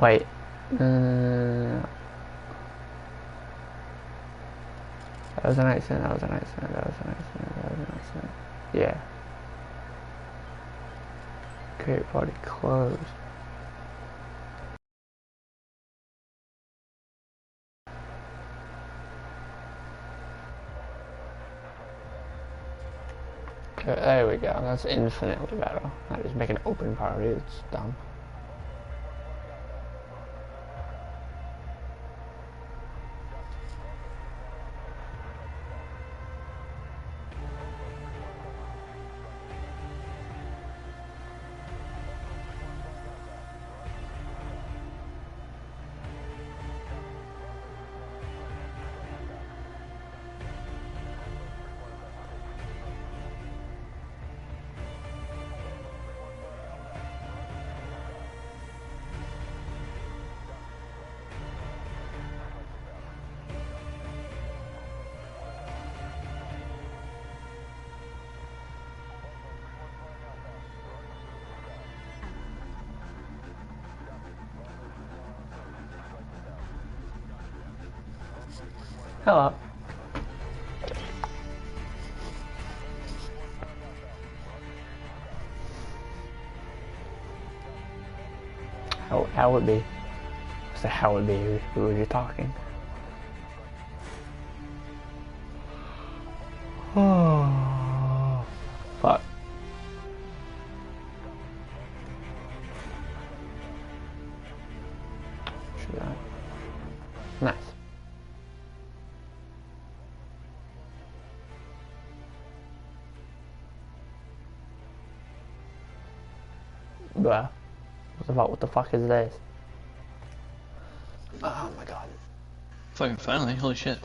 Wait. Uh, that was an accident. That was an accident. That was an accident. That was an accident. Yeah. Create party closed. Okay, there we go. That's infinitely better. I just make an open party. It's dumb. Hello. How would be? So how would be? Who are you talking? Oh, fuck. Should I? Nice. Bruh. What the fuck is this? Oh my god. Fucking finally, holy shit.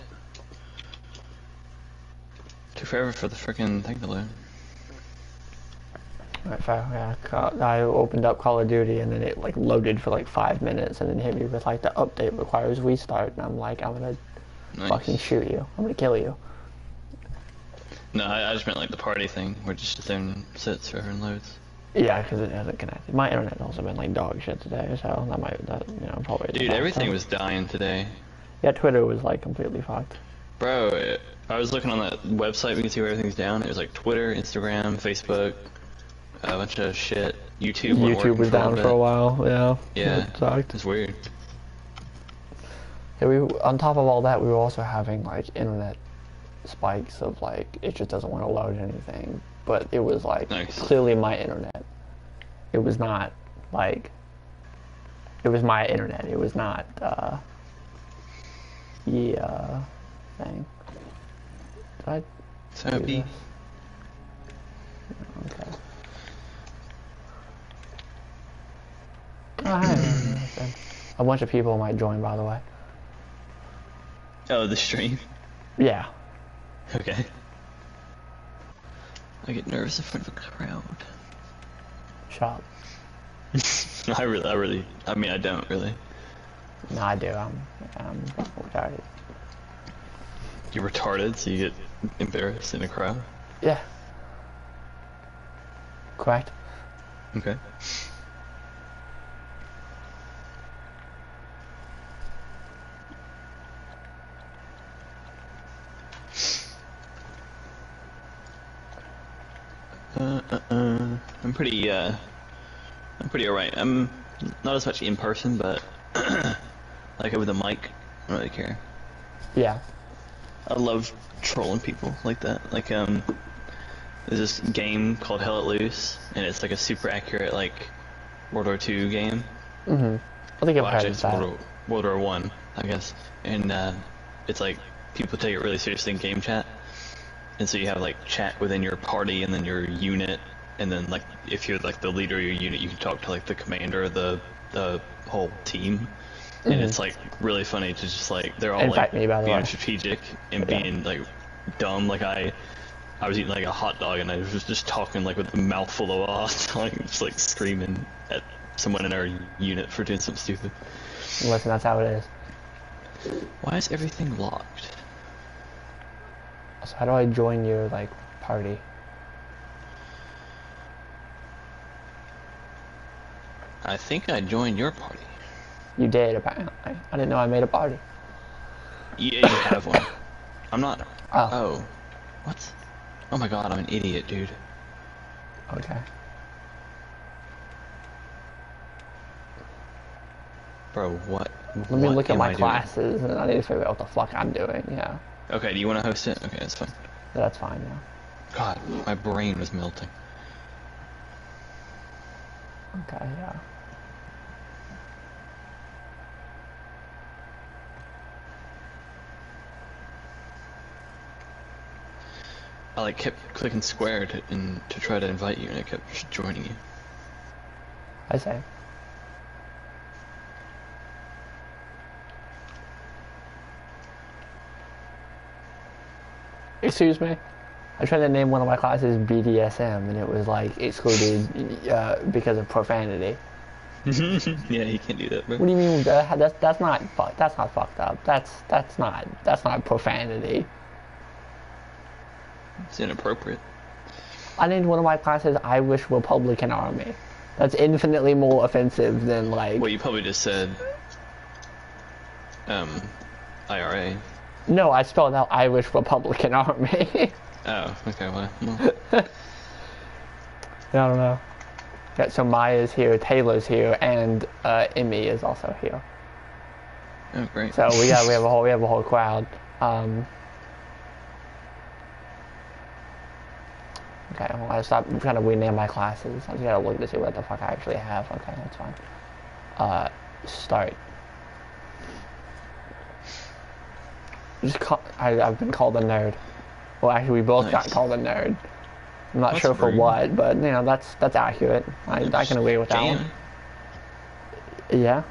Took forever for the freaking thing to load. Right, yeah, I opened up Call of Duty and then it like loaded for like 5 minutes and then hit me with like the update requires restart and I'm like, I'm gonna fucking shoot you. I'm gonna kill you. No, I just meant like the party thing where it just sits there and sits forever and loads. Yeah, because it hasn't connected. My internet's also been like dog shit today, so that you know, probably. Dude, everything was dying today. Yeah, Twitter was like completely fucked. Bro, I was looking on that website, we can see where everything's down. It was like Twitter, Instagram, Facebook, a bunch of shit. YouTube was down for a while, yeah. Yeah, it sucked. It's weird. Yeah, on top of all that, we were also having like internet spikes of like, it just doesn't want to load anything. But it was like, clearly my internet. It was not like, it was my internet. It was not, thing. Did I so be. Okay. Oh, hi. A bunch of people might join, by the way. Oh, the stream? Yeah. Okay. I get nervous in front of a crowd. Shut up. I mean, I don't really. No, I do. I'm retarded. You're retarded, so you get embarrassed in a crowd? Yeah. Correct. Okay. I'm pretty alright. I'm not as much in person, but like over the mic, I don't really care. Yeah. I love trolling people like that. Like, there's this game called Hell Let Loose, and it's like a super accurate, like, World War II game. Mm-hmm. I think I've heard of that. World War One, I guess. And, it's like, people take it really seriously in game chat. And so you have, like, chat within your party and then your unit, and then, like, if you're, like, the leader of your unit, you can talk to, like, the commander of the whole team. And it's like really funny to just like they're all like being strategic and being like dumb. Like I was eating like a hot dog and I was just talking like with a mouthful of ass, like just like screaming at someone in our unit for doing something stupid. Listen, that's how it is. Why is everything locked? So how do I join your like party? I think I joined your party. You did, apparently. I didn't know I made a party. Yeah, you have one. I'm not... Oh. Oh. What? Oh my god, I'm an idiot, dude. Okay. Bro, what? Let me look at my classes, and I need to figure out what the fuck I'm doing, yeah. Okay, do you want to host it? Okay, that's fine. Yeah, that's fine, yeah. God, my brain was melting. Okay, yeah. I like kept clicking square to try to invite you, and it kept just joining you. I say. Excuse me? I tried to name one of my classes BDSM, and it was like excluded because of profanity. Yeah, you can't do that, bro. What do you mean? That's not fucked up. That's not profanity. It's inappropriate. I named one of my classes Irish Republican Army. That's infinitely more offensive than like. Well, you probably just said IRA. No, I spelled out Irish Republican Army. Oh, okay, well. I don't know. Yeah, so Maya's here, Taylor's here, and Emmy is also here. Oh, great. So we have a whole crowd. Okay, well, I stopped trying to rename my classes. I just gotta look to see what the fuck I actually have. Okay, that's fine. Start. I've been called a nerd. Well, actually, we both got called a nerd. I'm not sure for what, but you know that's accurate. I can agree with that one. Yeah.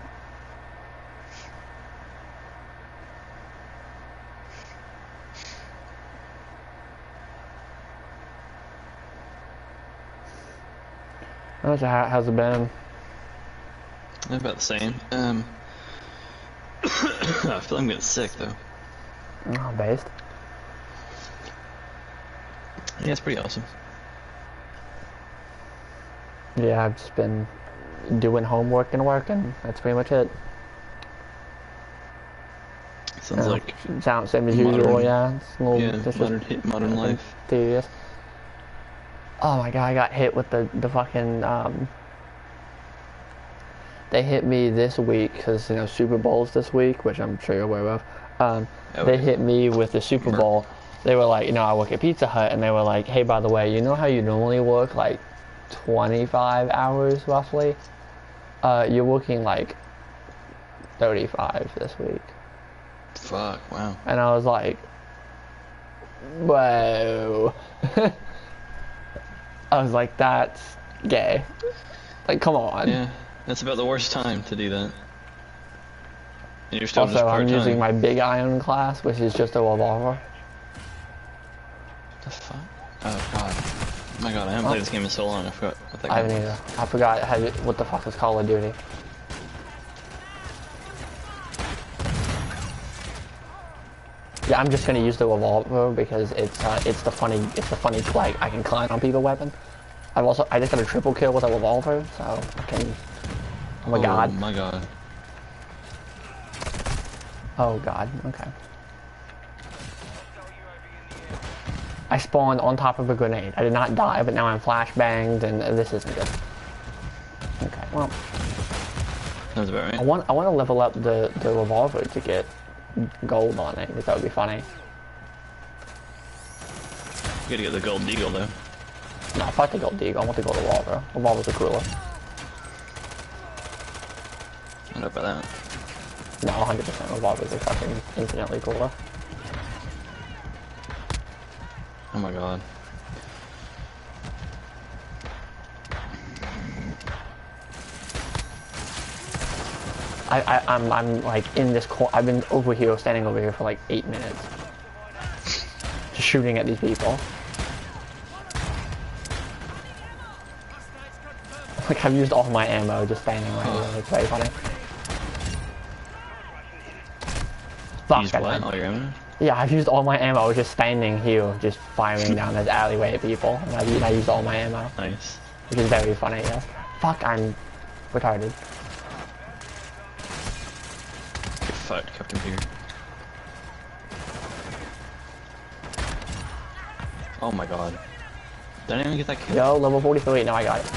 How's it been? About the same. I feel I'm getting sick though. Oh, based. Yeah, it's pretty awesome. Yeah, I've just been doing homework and working. That's pretty much it. Sounds like same as usual. Yeah, it's a little modern life. Tedious. Oh my god, I got hit with the fucking they hit me this week because you know Super Bowl's this week, which I'm sure you're aware of. They hit me with the Super Bowl. They were like, you know, I work at Pizza Hut, and they were like, hey, by the way, you know how you normally work like 25 hours roughly? You're working like 35 this week. Fuck, wow. And I was like, whoa. I was like, that's gay. Like, come on. Yeah, that's about the worst time to do that. And you're still also, just part-time. I'm using my Big Iron class, which is just a revolver. The fuck? Oh god. Oh my god, I haven't played this game in so long, I forgot what that game I haven't either. I forgot what the fuck is Call of Duty. Yeah, I'm just gonna use the revolver because it's the funny like I can climb on people weapon. I just got a triple kill with a revolver, so I can. Oh my god. Oh my god. Oh god. Okay. I spawned on top of a grenade. I did not die, but now I'm flashbanged, and this isn't good. Okay. Well. Sounds about right. I want to level up the revolver to get gold on it, because that would be funny. You gotta get the gold deagle though. No, fuck the gold deagle. I want the gold revolver. Revolvers are cooler. I don't know about that. No, 100% revolvers are fucking infinitely cooler. Oh my god. I'm like in this corner. I've been over here, standing over here for like 8 minutes. Just shooting at these people. Like I've used all my ammo just standing right here. It's very funny. Used what? All your ammo? Yeah, I've used all my ammo just standing here, just firing down this alleyway at people. And I used all my ammo. Nice. Which is very funny, yeah. Fuck, I'm retarded. fight Captain Beard. Oh my god. Did I even get that kill? Yo, level 43. No, I got it.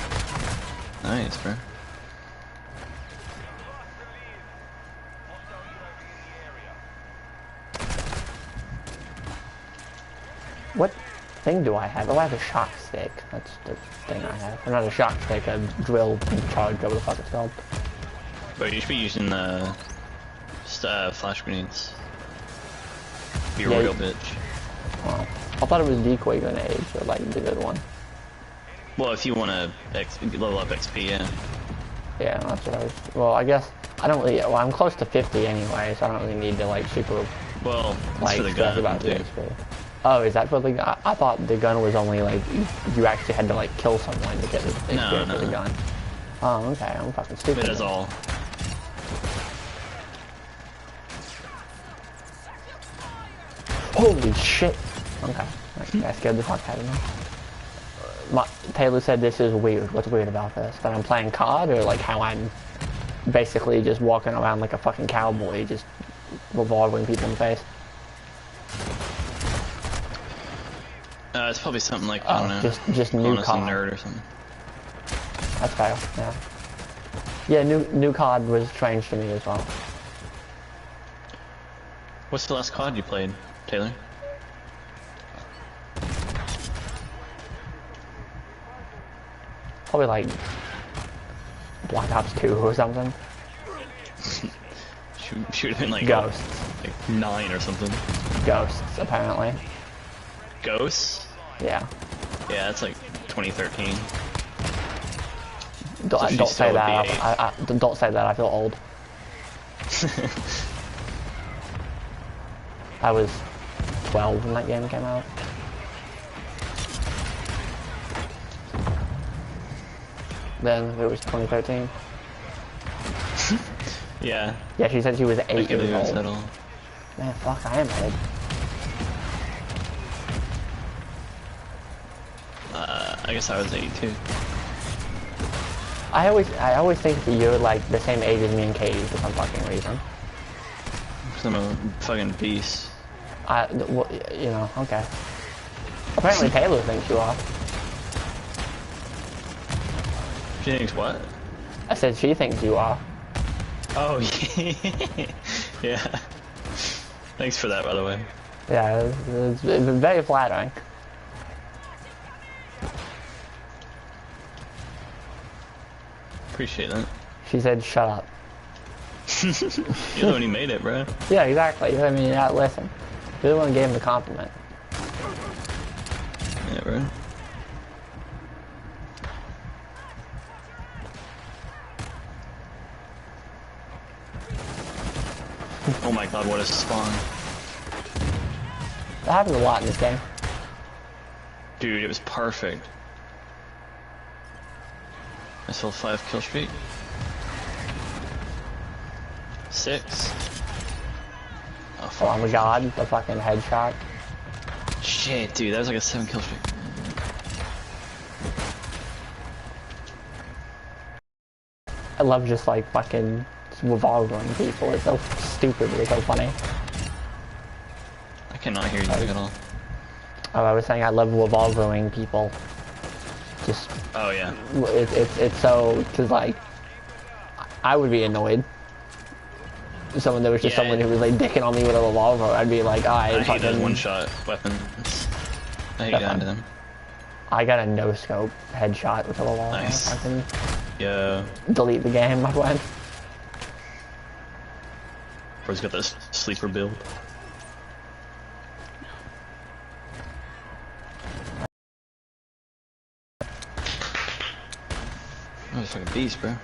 Nice, bro. What thing do I have? Oh, I have a shock stick. That's the thing I have. Or not a shock stick, a drill charge, whatever the fuck it's called. But you should be using the flash grenades. Be a real bitch. Oh, I thought it was decoy grenades, or like the good one. Well, if you want to level up XP, yeah. Yeah, that's what I was. Well, I guess I don't really. Well, I'm close to 50 anyway, so I don't really need to like super. Well, like for the gun about too. Oh, is that for the gun? I thought the gun was only like you actually had to like kill someone to get the experience for the gun. Oh, okay. I'm fucking stupid. It is all. Holy shit! Okay, that scared the fuck out of me. Taylor said this is weird. What's weird about this? That I'm playing COD, or like how I'm basically just walking around like a fucking cowboy, just revolving people in the face? It's probably something like, I don't know. Just new COD. Nerd or something. That's fair, yeah. Yeah, new COD was strange to me as well. What's the last COD you played, Taylor? Probably like Black Ops 2 or something. Should have been like Ghosts. Like 9 or something. Ghosts, apparently. Ghosts? Yeah. Yeah, that's like 2013. Don't say that. Don't say that. I feel old. I was 12 when that game came out. Then it was 2013. Yeah. Yeah, she said she was 8 years old. All. Man, fuck, I am old. I guess I was 82. I always think that you're like the same age as me and Katie for some fucking reason. Because I'm a fucking beast. Well, you know, okay. Apparently Taylor thinks you are. She thinks what? I said she thinks you are. Oh, yeah. Thanks for that, by the way. Yeah, it's very flattering. Appreciate that. She said, shut up. You're the one who made it, bro. Yeah, exactly. I mean, yeah, listen. You're the one who gave him the compliment. Yeah, bro. Oh my god, what a spawn. That happens a lot in this game. Dude, it was perfect. I still 5 kill streak. 6. Oh, fuck. Oh my god, the fucking headshot. Shit, dude, that was like a 7 kill streak. I love just like fucking revolving people. It's so stupid, but it's so funny. I cannot hear you at all. Oh, I was saying I love revolving people. Just. Oh yeah. It's so, cause like, I would be annoyed. Someone that was just someone who was like dicking on me with a revolver. I'd be like, I hate those one-shot weapons. I hate going to them. I got a no-scope headshot with a revolver. Nice. I can delete the game, my friend. Bro's got this sleeper build. Oh, it's like a beast, bro.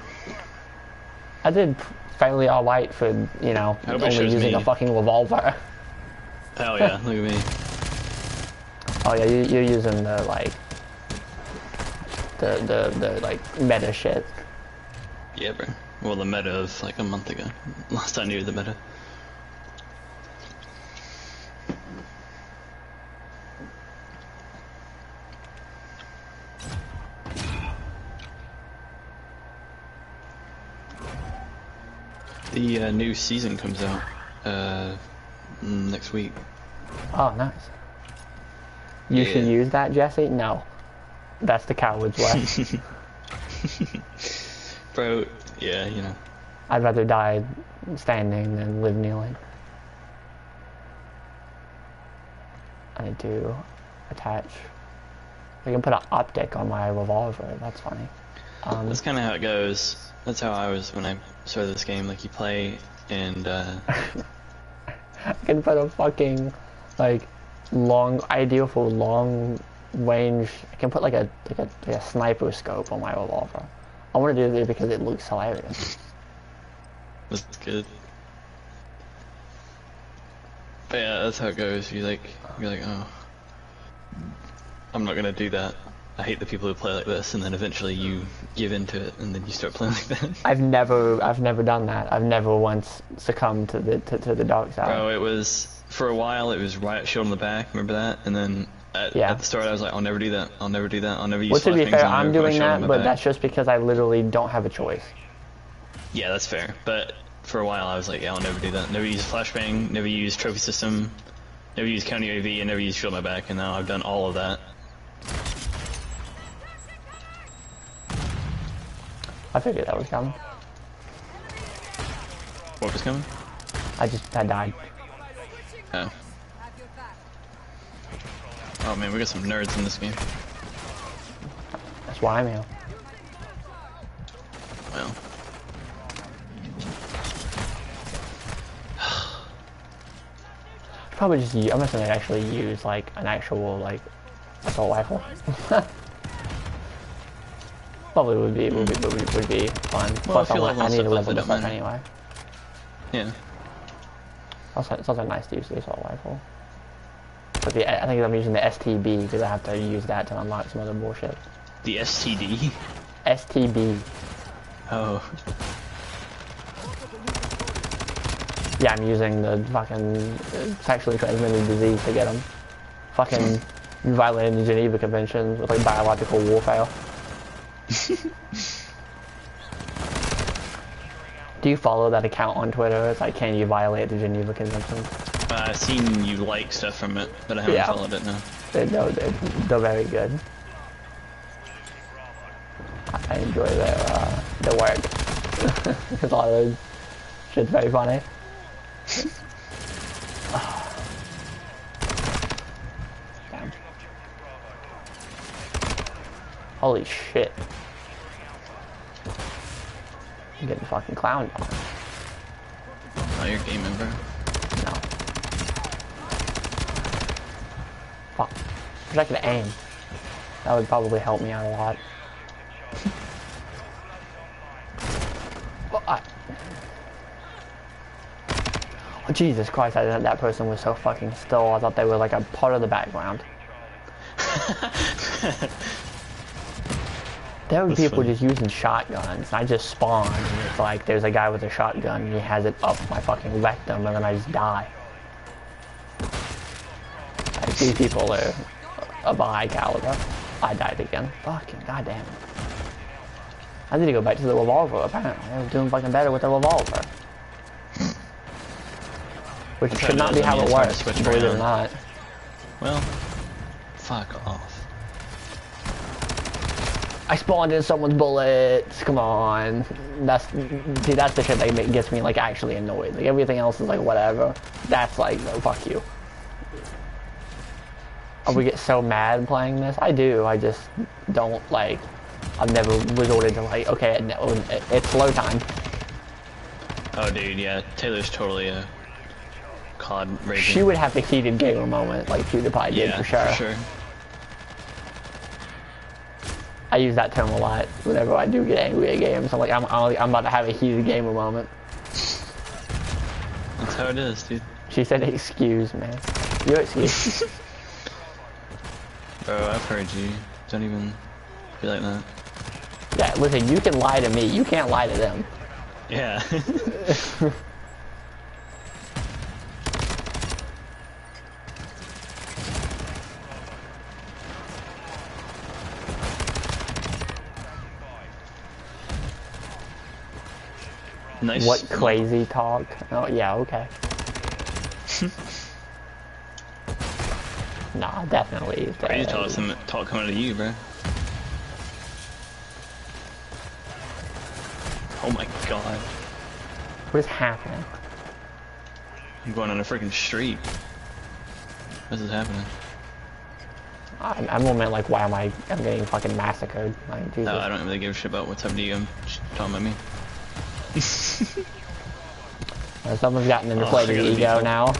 I did fairly alright for, you know, only using a fucking revolver. Hell yeah, look at me. Oh yeah, you're using the, like, the like, meta shit. Yeah, bro. Well, the meta of, like, a month ago. Last I knew the meta. The new season comes out Next week. Oh, nice. You should use that, Jesse? No. That's the coward's way. Bro, yeah, you know. I'd rather die standing than live kneeling. I need to attach. I can put an optic on my revolver. That's funny. That's kind of how it goes. That's how I was when I started this game. Like, you play and I can put a fucking like ideal for long range. I can put like a sniper scope on my revolver. I want to do this because it looks hilarious. That's good. But yeah, that's how it goes. You're like, oh, I'm not gonna do that. I hate the people who play like this, and then eventually you give into it, and then you start playing like that. I've never done that. I've never once succumbed to the dark side. Bro, it was for a while. It was Riot Shield on the back. Remember that? And then at the start, I was like, I'll never do that. I'll never do that. I'll never use. Well, to be fair, I'm doing that, but that's just because I literally don't have a choice. Yeah, that's fair. But for a while, I was like, yeah, I'll never do that. Never use flashbang. Never use trophy system. Never use counter UAV, and never use shield on my back. And now I've done all of that. I figured that was coming. What was coming? I died. Oh. Oh man, we got some nerds in this game. That's why I'm here. Well. Probably just I'm just gonna actually use like an actual like assault rifle. Probably would be fun. Well, Plus, I need to level this up anyway. Yeah. Also, it's also nice to use the assault rifle. But I think I'm using the STB because I have to use that to unlock some other bullshit. The STD? STB. Oh. Yeah, I'm using the fucking sexually transmitted disease to get them. Fucking violating the Geneva Convention with like biological warfare. Do you follow that account on Twitter? It's like, can you violate the Geneva Convention? I've seen you like stuff from it, but I haven't followed it, no. They're very good. I enjoy their work. Because all those shit's very funny. Damn. Holy shit. I'm getting fucking clowned on. Oh, you're gaming, bro? No. Fuck. Wish I could aim. That would probably help me out a lot. Oh, Jesus Christ, that person was so fucking still. I thought they were like a part of the background. There were people just using shotguns. I just spawned, and it's like there's a guy with a shotgun, and he has it up my fucking rectum, and then I just die. I see people there of a high caliber. I died again. Fucking goddamn. I need to go back to the revolver, apparently. I was doing fucking better with the revolver. Which should not be how it works, believe it or not. Well, fuck off. I spawned in someone's bullets. Come on. That's the shit that gets me like actually annoyed. Like everything else is like whatever. That's like, no, fuck you. We get so mad playing this. I do. I just don't like. I've never resorted to like, okay, it's slow time. Oh, dude, yeah. Taylor's totally a COD raging. She would have the heated gamer moment like PewDiePie did for sure. For sure. I use that term a lot whenever I do get angry at games. I'm like, I'm about to have a heated gamer moment. That's how it is, dude. She said, excuse me. You're excused. Bro, I've heard you. Don't even be like that. Yeah, listen, you can lie to me. You can't lie to them. Yeah. Nice. What crazy talk? Oh, yeah, okay. Nah, definitely. Crazy talk coming to you, bro. Oh my god. What is happening? I'm going on a freaking streak. This is happening. I'm more meant like, why am I'm getting fucking massacred? Like, Jesus. No, I don't really give a shit about what's up to you. I'm just talking about me. Someone's gotten an inflated ego now.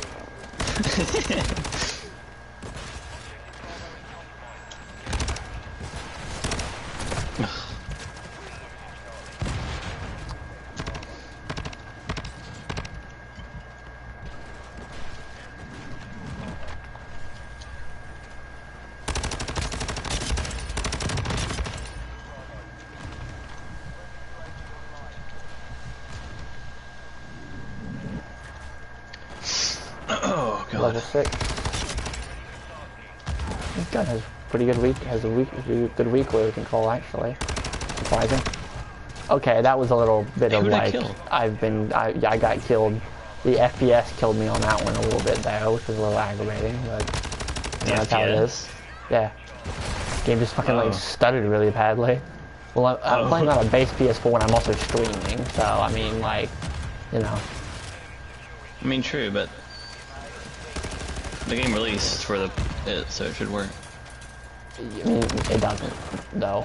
Oh god. Level 6. This gun has pretty good good recoil control actually. Surprising. Okay, that was a little bit of like I got killed. The FPS killed me on that one a little bit there, which was a little aggravating, but that's how it is. Yeah. Game just fucking like stuttered really badly. Well, I'm playing on a base PS4 and I'm also streaming, so I mean, like, you know. I mean, true, but the game released for it, so it should work. I mean, it doesn't, though.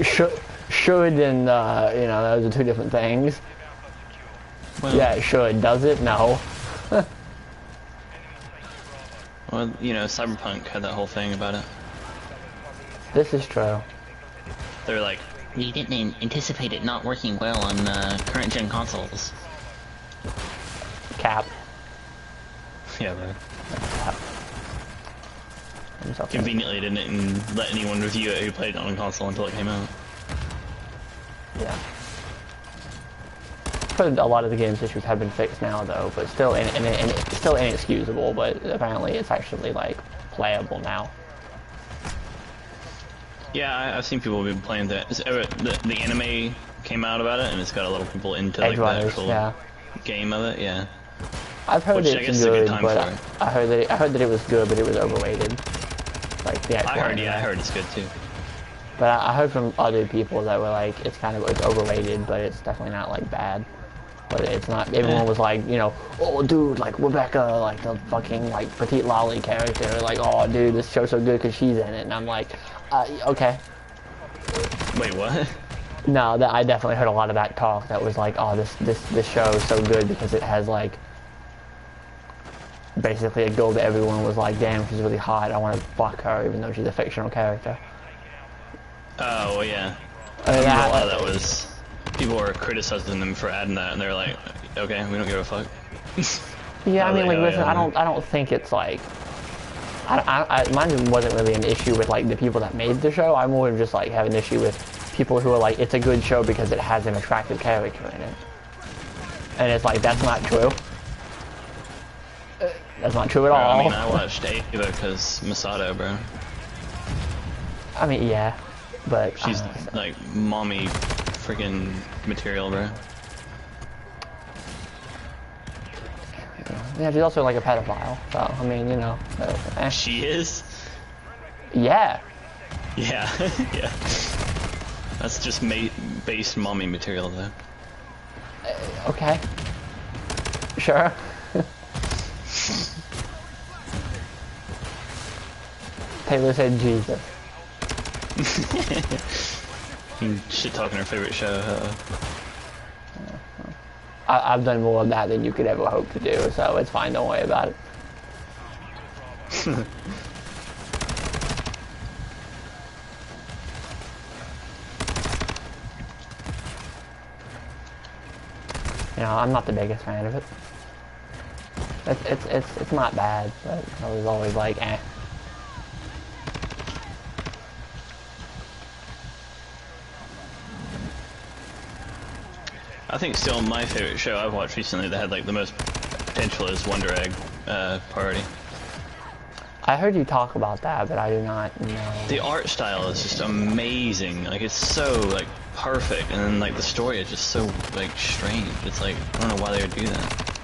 Should and, you know, those are two different things. Well, yeah, it should. Does it? No. Well, you know, Cyberpunk had that whole thing about it. This is true. They're like, we didn't anticipate it not working well on current-gen consoles. Cap. Yeah, man. Conveniently didn't let anyone review it who played it on a console until it came out. Yeah. A lot of the game's issues have been fixed now, though, but still, still inexcusable. But apparently, it's actually like playable now. Yeah, I've seen people been playing that. The anime came out about it, and it's got a lot of people into like the actual game of it. Yeah. I've heard it's good, but I heard that it was good, but it was overrated. Like the actual. I heard it's good too. But I heard from other people that were like, it's overrated, but it's definitely not like bad. But it's not. Everyone was like, you know, oh dude, like Rebecca, like the fucking like petite lolly character, like, oh dude, this show's so good because she's in it, and I'm like, okay. Wait, what? No, I definitely heard a lot of that talk. That was like, oh, this show is so good because it has like. Basically, a girl that everyone was like, damn, she's really hot. I want to fuck her, even though she's a fictional character. Oh, well, yeah. I mean, a lot of that was people were criticizing them for adding that, and they're like, okay, we don't give a fuck. Yeah, I mean, like, listen, I don't think it's like, mine wasn't really an issue with like the people that made the show. I more just like have an issue with people who are like, it's a good show because it has an attractive character in it, and it's like that's not true. That's not true at all. I mean, I watched Ava because Masato, bro. I mean, yeah, but she's like mommy freaking material, bro. Yeah, she's also like a pedophile, so I mean, you know. She is? Yeah. Yeah, yeah. That's just based mommy material, though. Okay. Sure. Taylor said Jesus. Shit talking her favorite show. I've done more of that than you could ever hope to do, so it's fine, don't worry about it. You know, I'm not the biggest fan of it. It's not bad, but I was always like, eh. I think still my favorite show I've watched recently that had like the most potential is Wonder Egg Party. I heard you talk about that, but I do not know. The art style is just amazing. Like it's so like perfect, and then like the story is just so like strange. It's like I don't know why they would do that.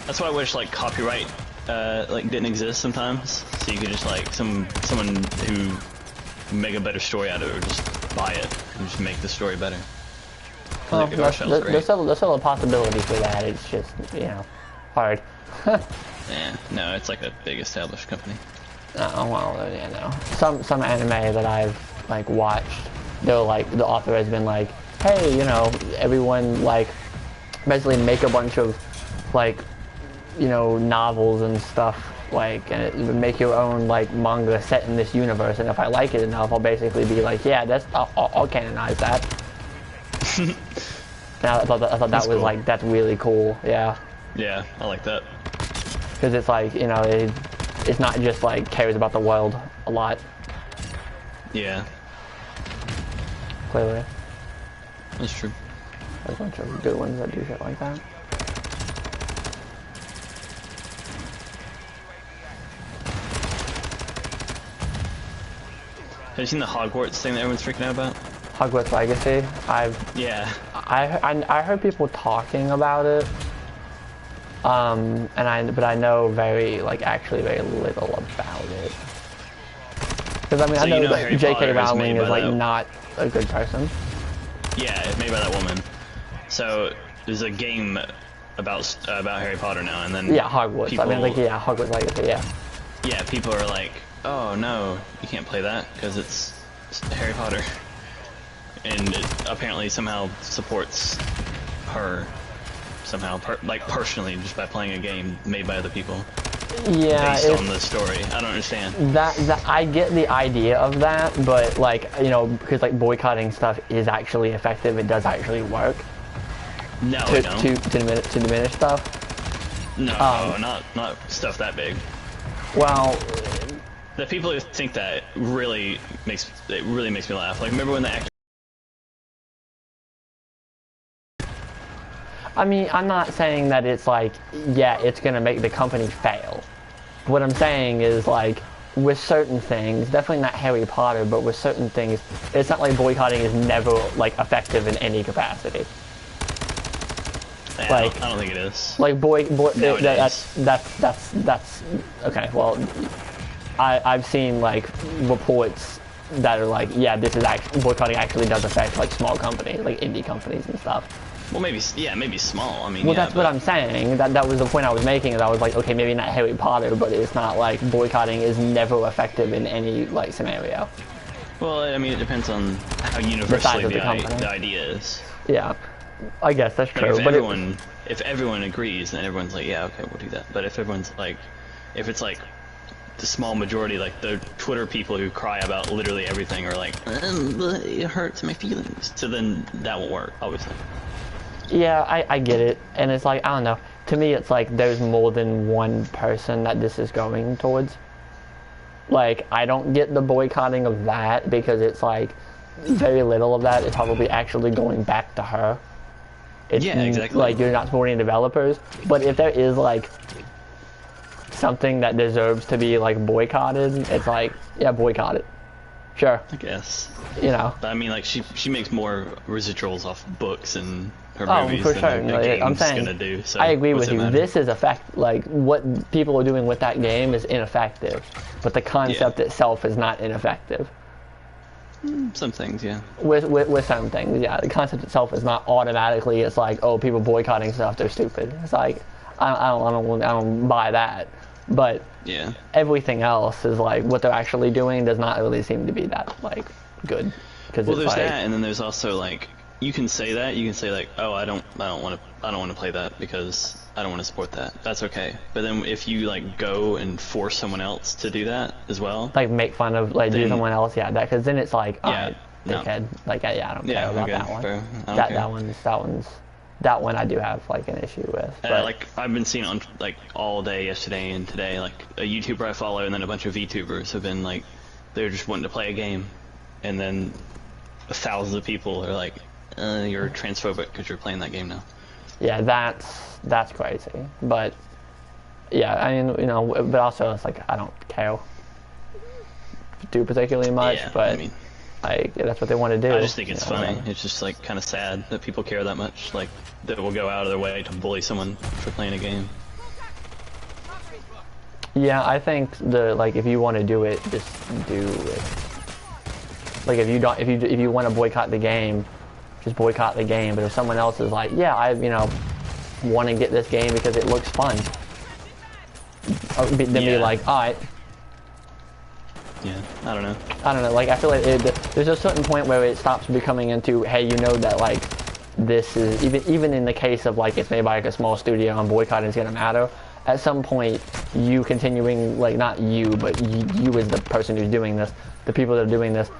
That's why I wish like copyright like didn't exist sometimes, so you could just like someone who make a better story out of it, or just buy it and just make the story better. Well, there's still a possibility for that. It's just, you know, hard. Yeah, no, it's like a big established company. Oh well, yeah, no. Some anime that I've like watched, they're like the author has been like, hey, you know, everyone like basically make a bunch of like, you know, novels and stuff, like, and make your own like manga set in this universe, and if I like it enough, I'll basically be like, yeah, I'll canonize that. Now I thought that was cool. Like, that's really cool. Yeah. Yeah, I like that. Because it's like, you know, it's not just like cares about the world a lot. Yeah. Clearly. That's true. There's a bunch of good ones that do shit like that. Have you seen the Hogwarts thing that everyone's freaking out about? Hogwarts Legacy? I heard people talking about it. But I know actually very little about it. Because I mean, so I know that J.K. Rowling is like not a good person. Yeah, it's made by that woman. So there's a game about Harry Potter now, and then yeah, Hogwarts. People, I mean, like yeah, Hogwarts Legacy. Yeah. Yeah, people are like, oh no, you can't play that because it's Harry Potter, and it apparently somehow supports her. Somehow, like personally, just by playing a game made by other people. Yeah, based on the story. I don't understand. That I get the idea of that, but like, you know, because like boycotting stuff is actually effective. It does actually work. No, to diminish stuff. No, not stuff that big. Well, the people who think that really makes me laugh. Like, remember when the actor. I mean, I'm not saying that it's like, yeah, it's gonna make the company fail. What I'm saying is, like, with certain things, definitely not Harry Potter, but with certain things, it's not like boycotting is never, like, effective in any capacity. Yeah, like, I don't think it is. Like, that's, okay, well, I've seen, like, reports that are like, yeah, this is actually, boycotting actually does affect, like, small companies, like indie companies and stuff. Well, maybe small. I mean, well, yeah, that's what I'm saying. That was the point I was making. Is I was like, okay, maybe not Harry Potter, but it's not like boycotting is never effective in any like scenario. Well, I mean, it depends on how universally the idea is. Yeah, I guess that's true. Like if everyone agrees, then everyone's like, yeah, okay, we'll do that. But if everyone's like, if it's like the small majority, like the Twitter people who cry about literally everything, are like, it hurts my feelings. So then that won't work, obviously. Yeah, I get it, and it's like, I don't know, to me it's like there's more than one person that this is going towards. Like, I don't get the boycotting of that, because it's like, very little of that is probably actually going back to her. It's yeah, exactly. Like, you're not supporting developers, but if there is like, something that deserves to be like boycotted, it's like, yeah, boycott it. Sure. I guess. You know. I mean, like, she makes more residuals off books and her movies for than sure. a game's I'm saying, gonna do. So I agree with you. Matter? This is like what people are doing with that game is ineffective, but the concept itself is not ineffective. Some things, yeah. With some things, yeah. The concept itself is not automatically. It's like, oh, people boycotting stuff, they're stupid. It's like, I don't buy that. But yeah, everything else is like what they're actually doing does not really seem to be that like good. Well, there's like, that, and then there's also like, you can say that, you can say like, oh, I don't want to play that because I don't want to support that. That's okay. But then if you like go and force someone else to do that as well, like make fun of like do someone else, yeah, that, because then it's like, alright, dickhead, like yeah, I don't care about that one. Bro, that one I do have like an issue with. But like I've been seeing on like all day yesterday and today, like a YouTuber I follow and then a bunch of VTubers have been like, they're just wanting to play a game, and then thousands of people are like, you're transphobic because you're playing that game now. Yeah, that's crazy. But yeah, I mean, you know, but also it's like I don't care too particularly much. Yeah, but I mean, Like, that's what they want to do. I just think it's funny. It's just like kind of sad that people care that much. Like, that will go out of their way to bully someone for playing a game. Yeah, I think if you want to do it, just do it. Like, if you want to boycott the game, just boycott the game. But if someone else is like, yeah, I want to get this game because it looks fun, then be like, alright. Yeah, I don't know. Like, I feel like there's a certain point where it stops becoming into, hey, you know that, like, this is, even in the case of, like, it's made by, like, a small studio and boycotting is gonna matter. At some point, you continuing, like, not you, but you as the person who's doing this, the people that are doing this,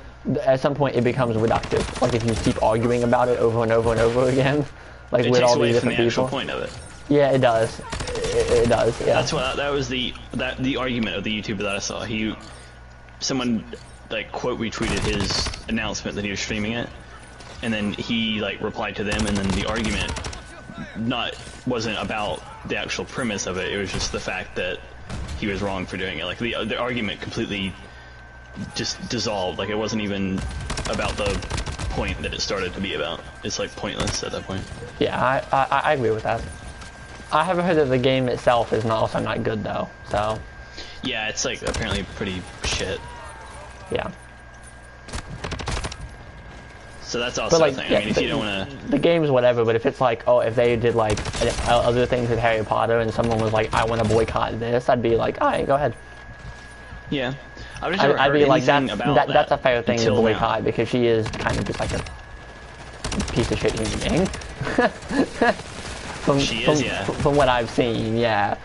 at some point it becomes reductive. Like, if you keep arguing about it over and over and over again, like, with all these different people. It takes away from the actual point of it. Yeah, it does. It does, yeah. That was the argument of the YouTuber that I saw. Someone, like, quote retweeted his announcement that he was streaming it, and then he, like, replied to them, and then the argument wasn't about the actual premise of it. It was just the fact that he was wrong for doing it. Like, the argument completely just dissolved. Like, it wasn't even about the point that it started to be about. It's, like, pointless at that point. Yeah, I agree with that. I have heard that the game itself is also not good, though, so... Yeah, it's, like, apparently pretty shit. Yeah. So that's also a thing. I mean, if you don't want to... The game's whatever, but if it's like, oh, if they did, like, other things with Harry Potter and someone was like, I want to boycott this, I'd be like, alright, go ahead. Yeah. I'd be like, that's a fair thing to boycott, because she is kind of just like a piece of shit human being. From what I've seen, yeah.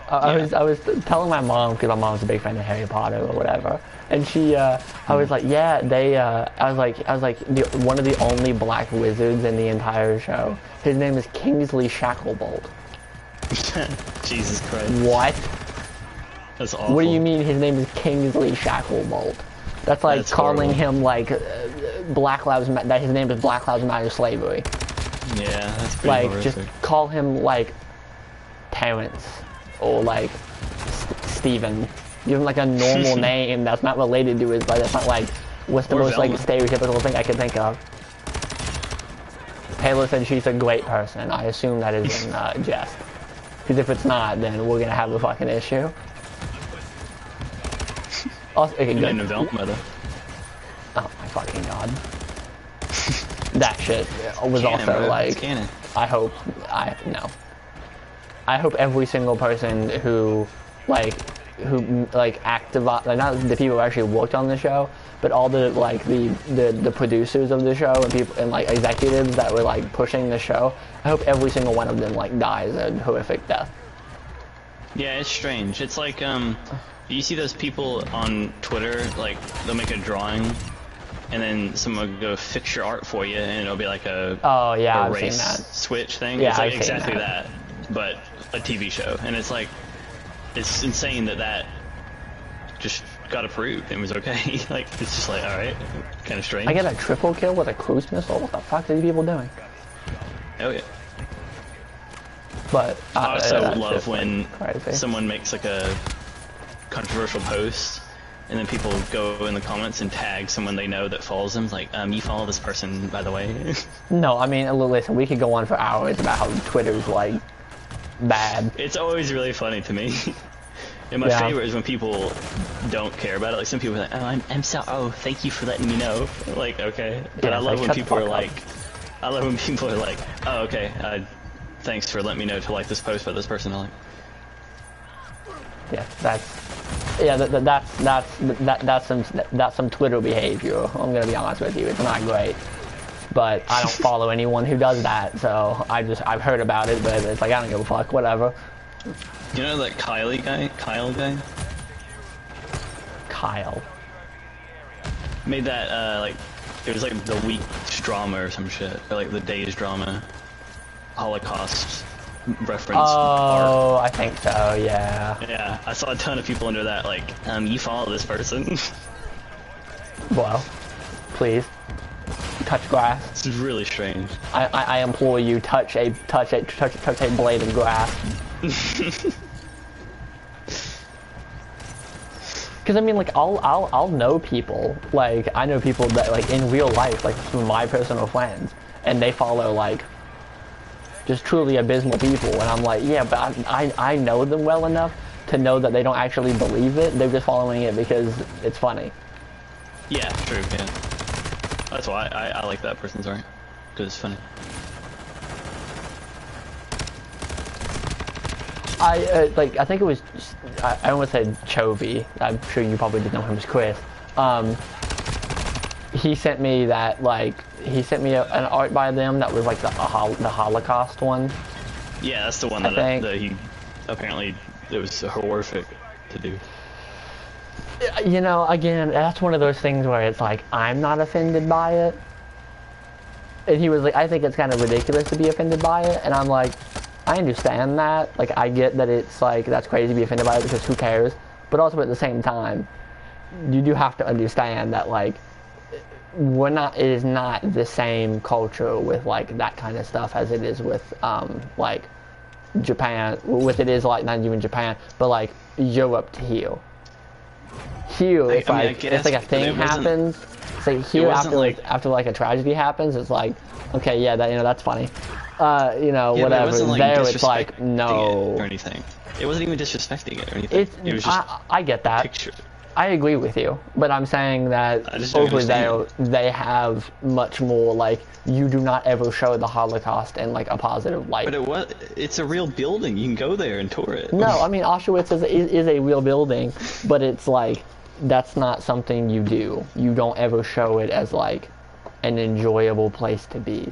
I was telling my mom, because my mom's a big fan of Harry Potter or whatever, and she, I was like, yeah, I was like, one of the only black wizards in the entire show. His name is Kingsley Shacklebolt. Jesus Christ. What? That's awful. What do you mean his name is Kingsley Shacklebolt? That's like calling him like that his name is Black Lives Matter slavery. Yeah, that's pretty horrific. Just call him like Terrence. Or like Steven. Give him like a normal name that's not related to his, like, that's not like, what's the most like stereotypical thing I could think of. Taylor said she's a great person. I assume that is in jest. Because if it's not, then we're gonna have a fucking issue. Also, okay, good. Oh my fucking god. That shit was also like, I hope every single person who activate, like, not the people who actually worked on the show, but all the like the producers of the show and people and like executives that were like pushing the show, I hope every single one of them like dies a horrific death. Yeah, it's strange. It's like you see those people on Twitter, like they'll make a drawing and then someone will go fix your art for you and it'll be like a I've race seen that. switch thing. Yeah, it's like I've exactly seen that, but a TV show, and it's like, it's insane that just got approved and was okay. Like, it's just like, alright, kind of strange. I get a triple kill with a cruise missile? What the fuck are these people doing? Oh yeah. But I also love when someone makes like a controversial post and then people go in the comments and tag someone they know that follows them, like, you follow this person, by the way. No, I mean, listen, we could go on for hours about how Twitter's, like, bad. It's always really funny to me. And my favorite is when people don't care about it. Like, some people are like, oh, thank you for letting me know. Like, okay. But I love when people are like, oh, okay, thanks for letting me know to like this post by this person. I'm like, yeah, that's some Twitter behavior. I'm gonna be honest with you, it's not great. But I don't follow anyone who does that, so I've heard about it, but it's like, I don't give a fuck, whatever. You know that Kyle guy? Kyle. Made that, like, it was like the week's drama or some shit, or like the day's drama. Holocaust reference art. I think so, yeah. Yeah, I saw a ton of people under that, like, you follow this person. Well, please. Touch grass. It's really strange. I implore you, touch a blade of grass. Because Because I mean, like, I'll know people. Like, I know people that, like, in real life, like, some of my personal friends, and they follow, like, just truly abysmal people, and I'm like, yeah, but I know them well enough to know that they don't actually believe it. They're just following it because it's funny. Yeah, true. Yeah, that's why I like that person's art, because it's funny. I think it was, I almost said Chovy. I'm sure you probably didn't know him as Chris. He sent me that, like, he sent me an art by them that was, like, the Holocaust one. Yeah, that's the one that he, apparently, it was horrific to do. You know, again, that's one of those things where it's like, I'm not offended by it. And he was like, I think it's kind of ridiculous to be offended by it. And I'm like, I understand that. Like, I get that it's like, that's crazy to be offended by it because who cares? But also at the same time, you do have to understand that, like, it is not the same culture with, like, that kind of stuff as it is with, like, Japan. With it is, like, not even Japan, but, like, Europe to here. Here, it's like a thing happens. It's like here after like a tragedy happens, it's like, okay, yeah, that, you know, that's funny. You know, yeah, whatever. It there, it's like, no. Or anything. It wasn't even disrespecting it or anything. It was just I get that. Picture. I agree with you, but I'm saying that over there, they have much more, like, you do not ever show the Holocaust in, like, a positive light. But it's a real building. You can go there and tour it. No, I mean, Auschwitz is a real building, but it's like, that's not something you do. You don't ever show it as, like, an enjoyable place to be.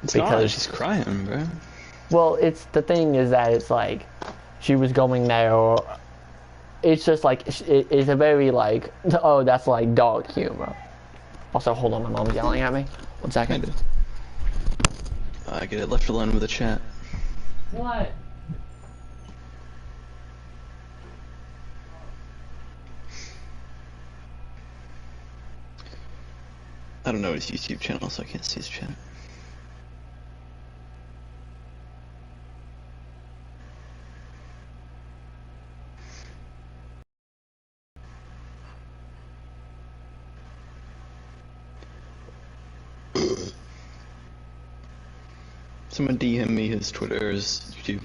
It's not, she's crying, bro. Well, the thing is that it's like, she was going there, or it's just like, it's a very, like, oh, that's like dark humor. Also, hold on, my mom's yelling at me. 1 second. I get it left alone with the chat. What? I don't know his YouTube channel, so I can't see his chat. Someone DM me his Twitter or his YouTube.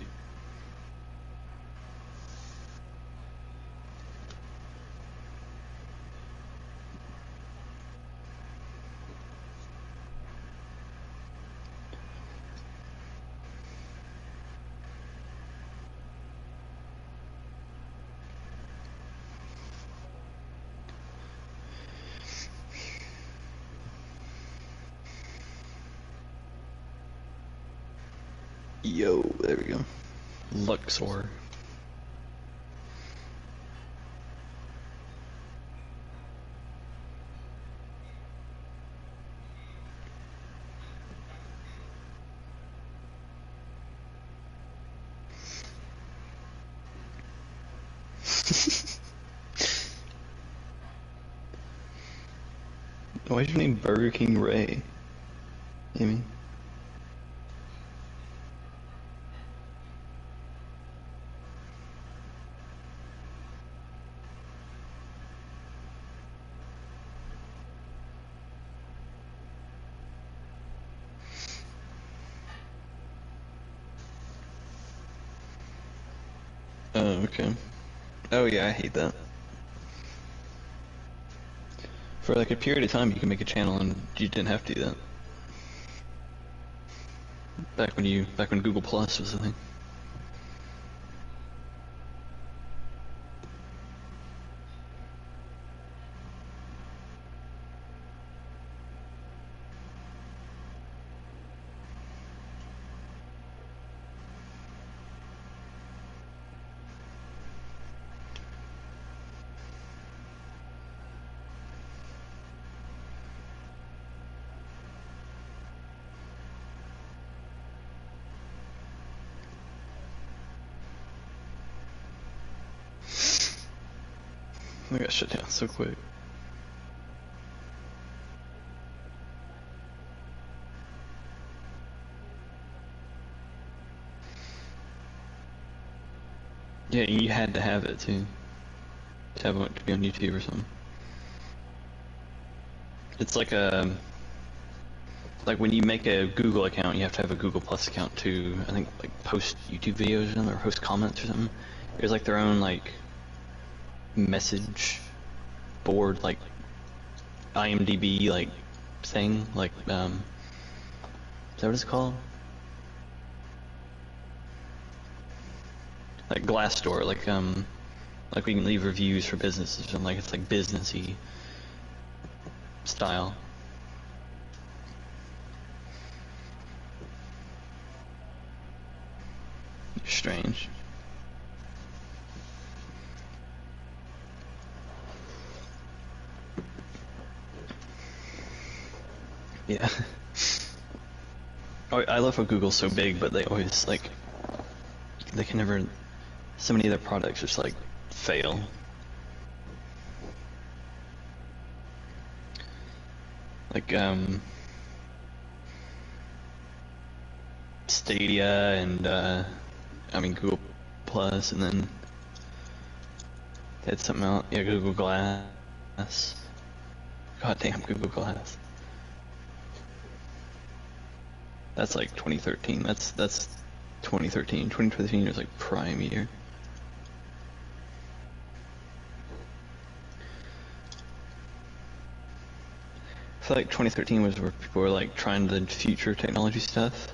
Yo, there we go. Luxor. Why is your name Burger King Ray? Amy? Oh, okay. Oh yeah, I hate that. For like a period of time you can make a channel and you didn't have to do that. Back when Google Plus was a thing. I got shut down so quick. Yeah, you had to have it too. to have it to be on YouTube or something. It's like like when you make a Google account, you have to have a Google Plus account to, I think, like post YouTube videos or something, or post comments or something. There's like their own like message board, like IMDb like thing, like is that what it's called? Like Glassdoor, like we can leave reviews for businesses and like it's like businessy style. Strange. Yeah. Oh, I love how Google's so big, but they always like they can never. So many of their products just like fail. Like Stadia and I mean Google Plus, and then they had something else. Yeah, Google Glass. God damn, Google Glass. That's like 2013. That's 2013. 2013 was like prime year. I feel like 2013 was where people were like trying the future technology stuff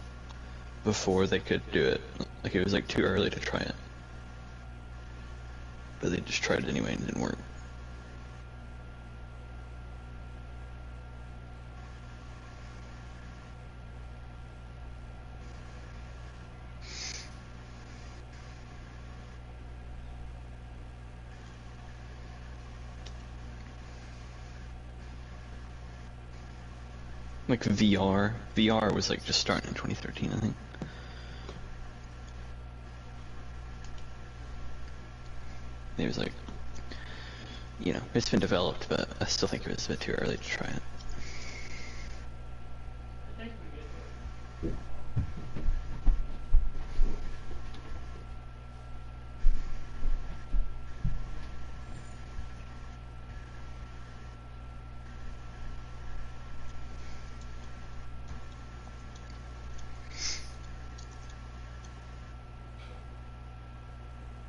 before they could do it. Like it was like too early to try it. But they just tried it anyway and it didn't work. Like VR. VR was like just starting in 2013, I think. It was like, you know, it's been developed, but I still think it was a bit too early to try it.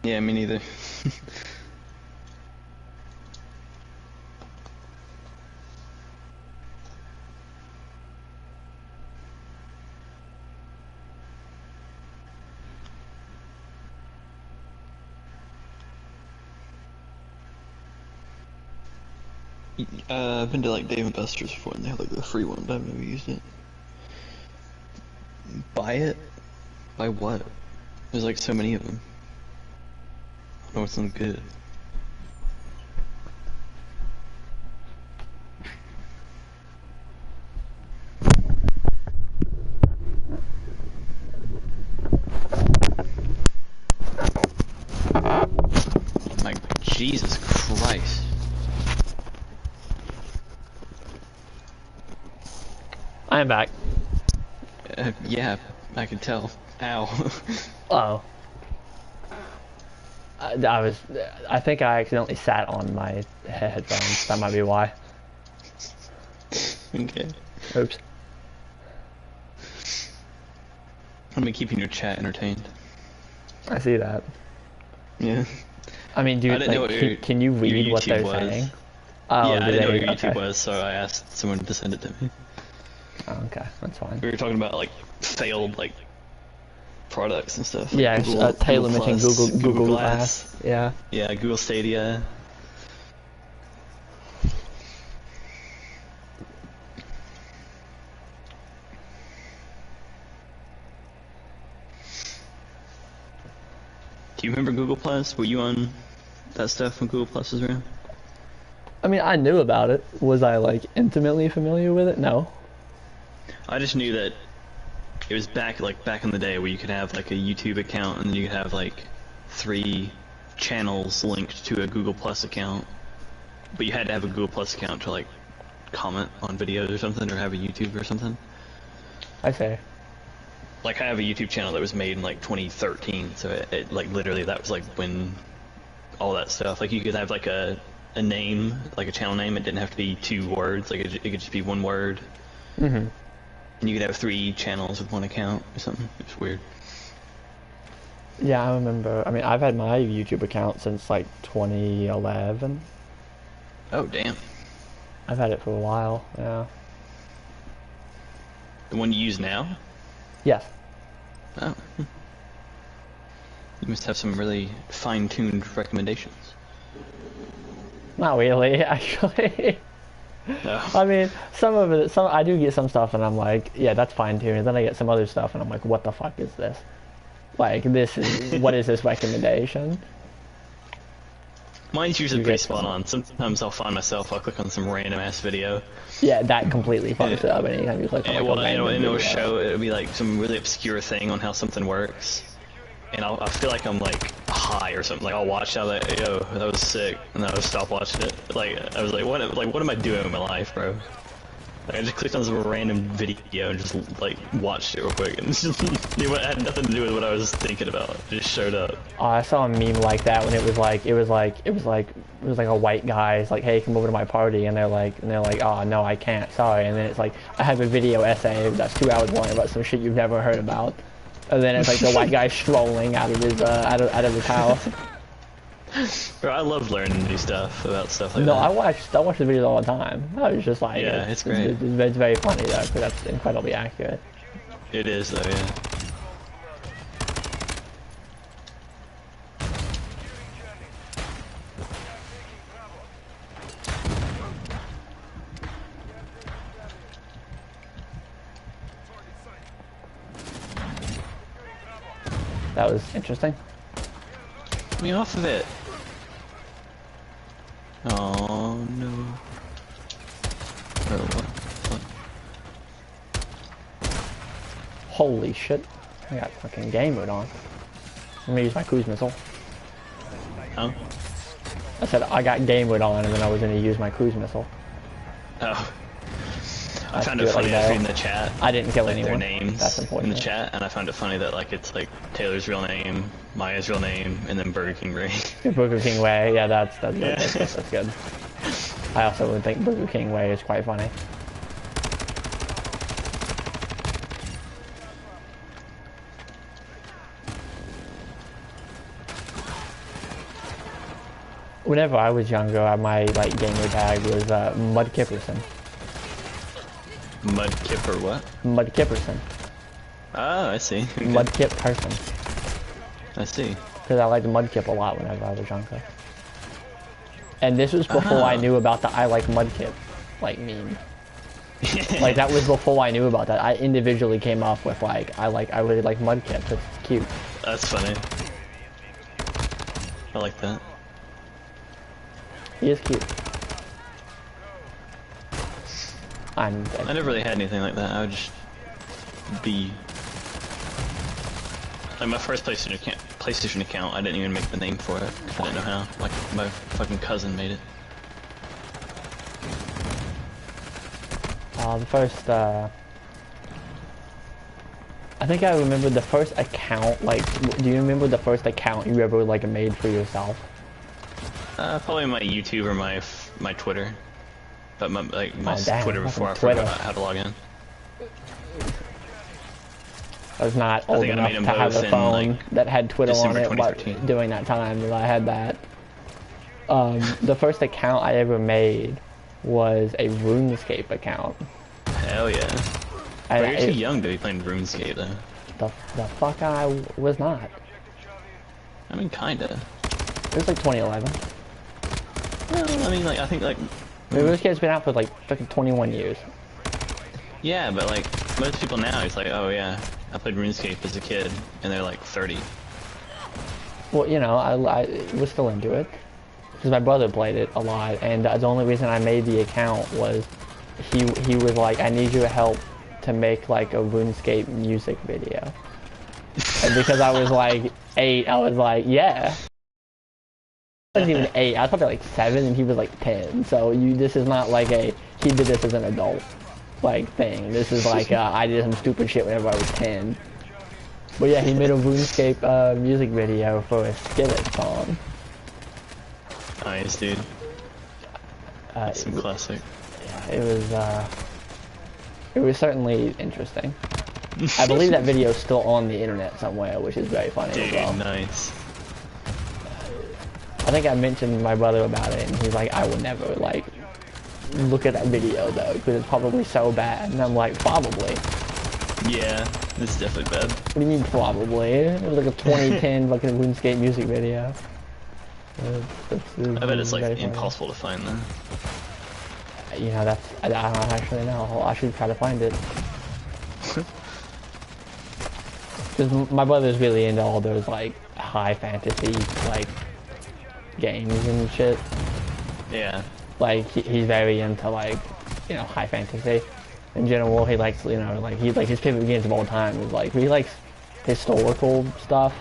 Yeah, me neither. I've been to like Dave & Buster's before and they have like the free one, but I've never used it. Buy it? Buy what? There's like so many of them. I don't know what's not good. My Jesus Christ. I am back. Yeah, I can tell. Ow. Oh. I think I accidentally sat on my headphones. That might be why. Okay. Oops. I'm gonna keep your chat entertained. I see that. Yeah. I mean, dude, like, can you read what they're saying? Oh, yeah, I didn't know what YouTube was, so I asked someone to send it to me. Oh, okay, that's fine. We were talking about like failed like products and stuff. Yeah, like Taylor mentioned Google Glass. Yeah. Yeah, Google Stadia. Do you remember Google Plus? Were you on that stuff when Google Plus was around? I mean, I knew about it. Was I like intimately familiar with it? No. I just knew that it was back in the day where you could have like a YouTube account and then you could have like 3 channels linked to a Google Plus account. But you had to have a Google Plus account to like comment on videos or something, or have a YouTube or something. I say. Like I have a YouTube channel that was made in like 2013, so it like literally that was like when all that stuff. Like you could have like a name, like a channel name. It didn't have to be 2 words. Like it could just be 1 word. Mm-hmm. And you could have 3 channels with 1 account or something. It's weird. Yeah, I remember. I mean, I've had my YouTube account since like 2011. Oh, damn. I've had it for a while, yeah. The one you use now? Yes. Oh. You must have some really fine-tuned recommendations. Not really, actually. No. I mean, some of it, I do get some stuff and I'm like, yeah, that's fine-tuned. And then I get some other stuff and I'm like, what the fuck is this? Like, what is this recommendation? Mine's usually pretty spot on. Sometimes I'll find myself, I'll click on some random ass video. Yeah, that completely fucks it up anytime you click on like a random video. It'll be like some really obscure thing on how something works. And I'll feel like I'm like high or something. Like I'll watch it, I'll like, yo, that was sick, and then I'll stop watching it. Like I was like, what am I doing with my life, bro? Like, I just clicked on some random video and just like watched it real quick, and it's just, it had nothing to do with what I was thinking about. It just showed up. Oh, I saw a meme like that when it was like a white guy. It's like, hey, come over to my party, and they're like, oh no, I can't, sorry. And then it's like, I have a video essay that's 2 hours long about some shit you've never heard about. And then it's like the white guy strolling out of his out of his house. Bro, I love learning new stuff about stuff like that. No, I watch the videos all the time. I was just like, yeah, it's great. It's very funny though, because that's incredibly accurate. It is though, yeah. That was interesting. Get me off of it. Oh no. Oh, what? Holy shit. I got fucking game mode on. Let me use my cruise missile. Oh? I said I got game mode on and then I was going to use my cruise missile. Oh. I found it funny that in the chat. I didn't kill like, anyone. Their names That's important. In the chat, and I found it funny that like it's like Taylor's real name, Maya's real name, and then Burger King Ray. Burger King Way, yeah, that's good. Yeah. That's good. I also would think Burger King Way is quite funny. Whenever I was younger, my like gamer tag was Mud Kipperson. Mud Kipper what? Mud Kipperson. Oh, I see. Okay. Mud Kip person. I see. Because I liked Mudkip a lot whenever I was younger. And this was before I knew about the I like Mudkip, like, meme. Like, that was before I knew about that. I individually came up with, like, I really like Mudkip. It's cute. That's funny. I like that. He is cute. I never really had anything like that. I would just be... Like my first PlayStation account, I didn't even make the name for it. I didn't know how. Like my fucking cousin made it. The first, I think I remember the first account, like, do you remember the first account you ever, like, made for yourself? Probably my YouTube or my Twitter. But my Twitter before I Twitter. forgot how to log in. I was not old enough to have a phone like, that had Twitter on it during that time that I had that. The first account I ever made was a RuneScape account. Hell yeah. But you're too young to be playing RuneScape though. The fuck I was not. I mean, kinda. It was like 2011. Well, I mean, like, I think like... RuneScape's been out for like fucking 21 years. Yeah, but like, most people now, it's like, oh yeah, I played RuneScape as a kid, and they're like 30. Well, you know, I was still into it. Because my brother played it a lot, and the only reason I made the account was he was like, I need your help to make like a RuneScape music video. And because I was like 8, I was like, yeah. I wasn't even 8, I was probably like 7 and he was like 10. So this is not like he did this as an adult like thing. This is like I did some stupid shit whenever I was 10. But yeah, he made a RuneScape music video for a Skillet song. Nice, dude. That's some classic. Yeah, it was certainly interesting. I believe that video is still on the internet somewhere, which is very funny dude, as well. Nice. I think I mentioned my brother about it, and he's like, I would never, like, look at that video, though, because it's probably so bad. And I'm like, probably. Yeah, it's definitely bad. What do you mean, probably? It was like a 2010 fucking RuneScape music video. I bet it's, like, impossible to find, though. You know, I don't actually know. I should try to find it. Because my brother's really into all those, like, high fantasy, like, games and shit. Yeah. Like, he's very into, like, you know, high fantasy. In general, he likes, you know, like, his favorite games of all time is, like, he likes historical stuff.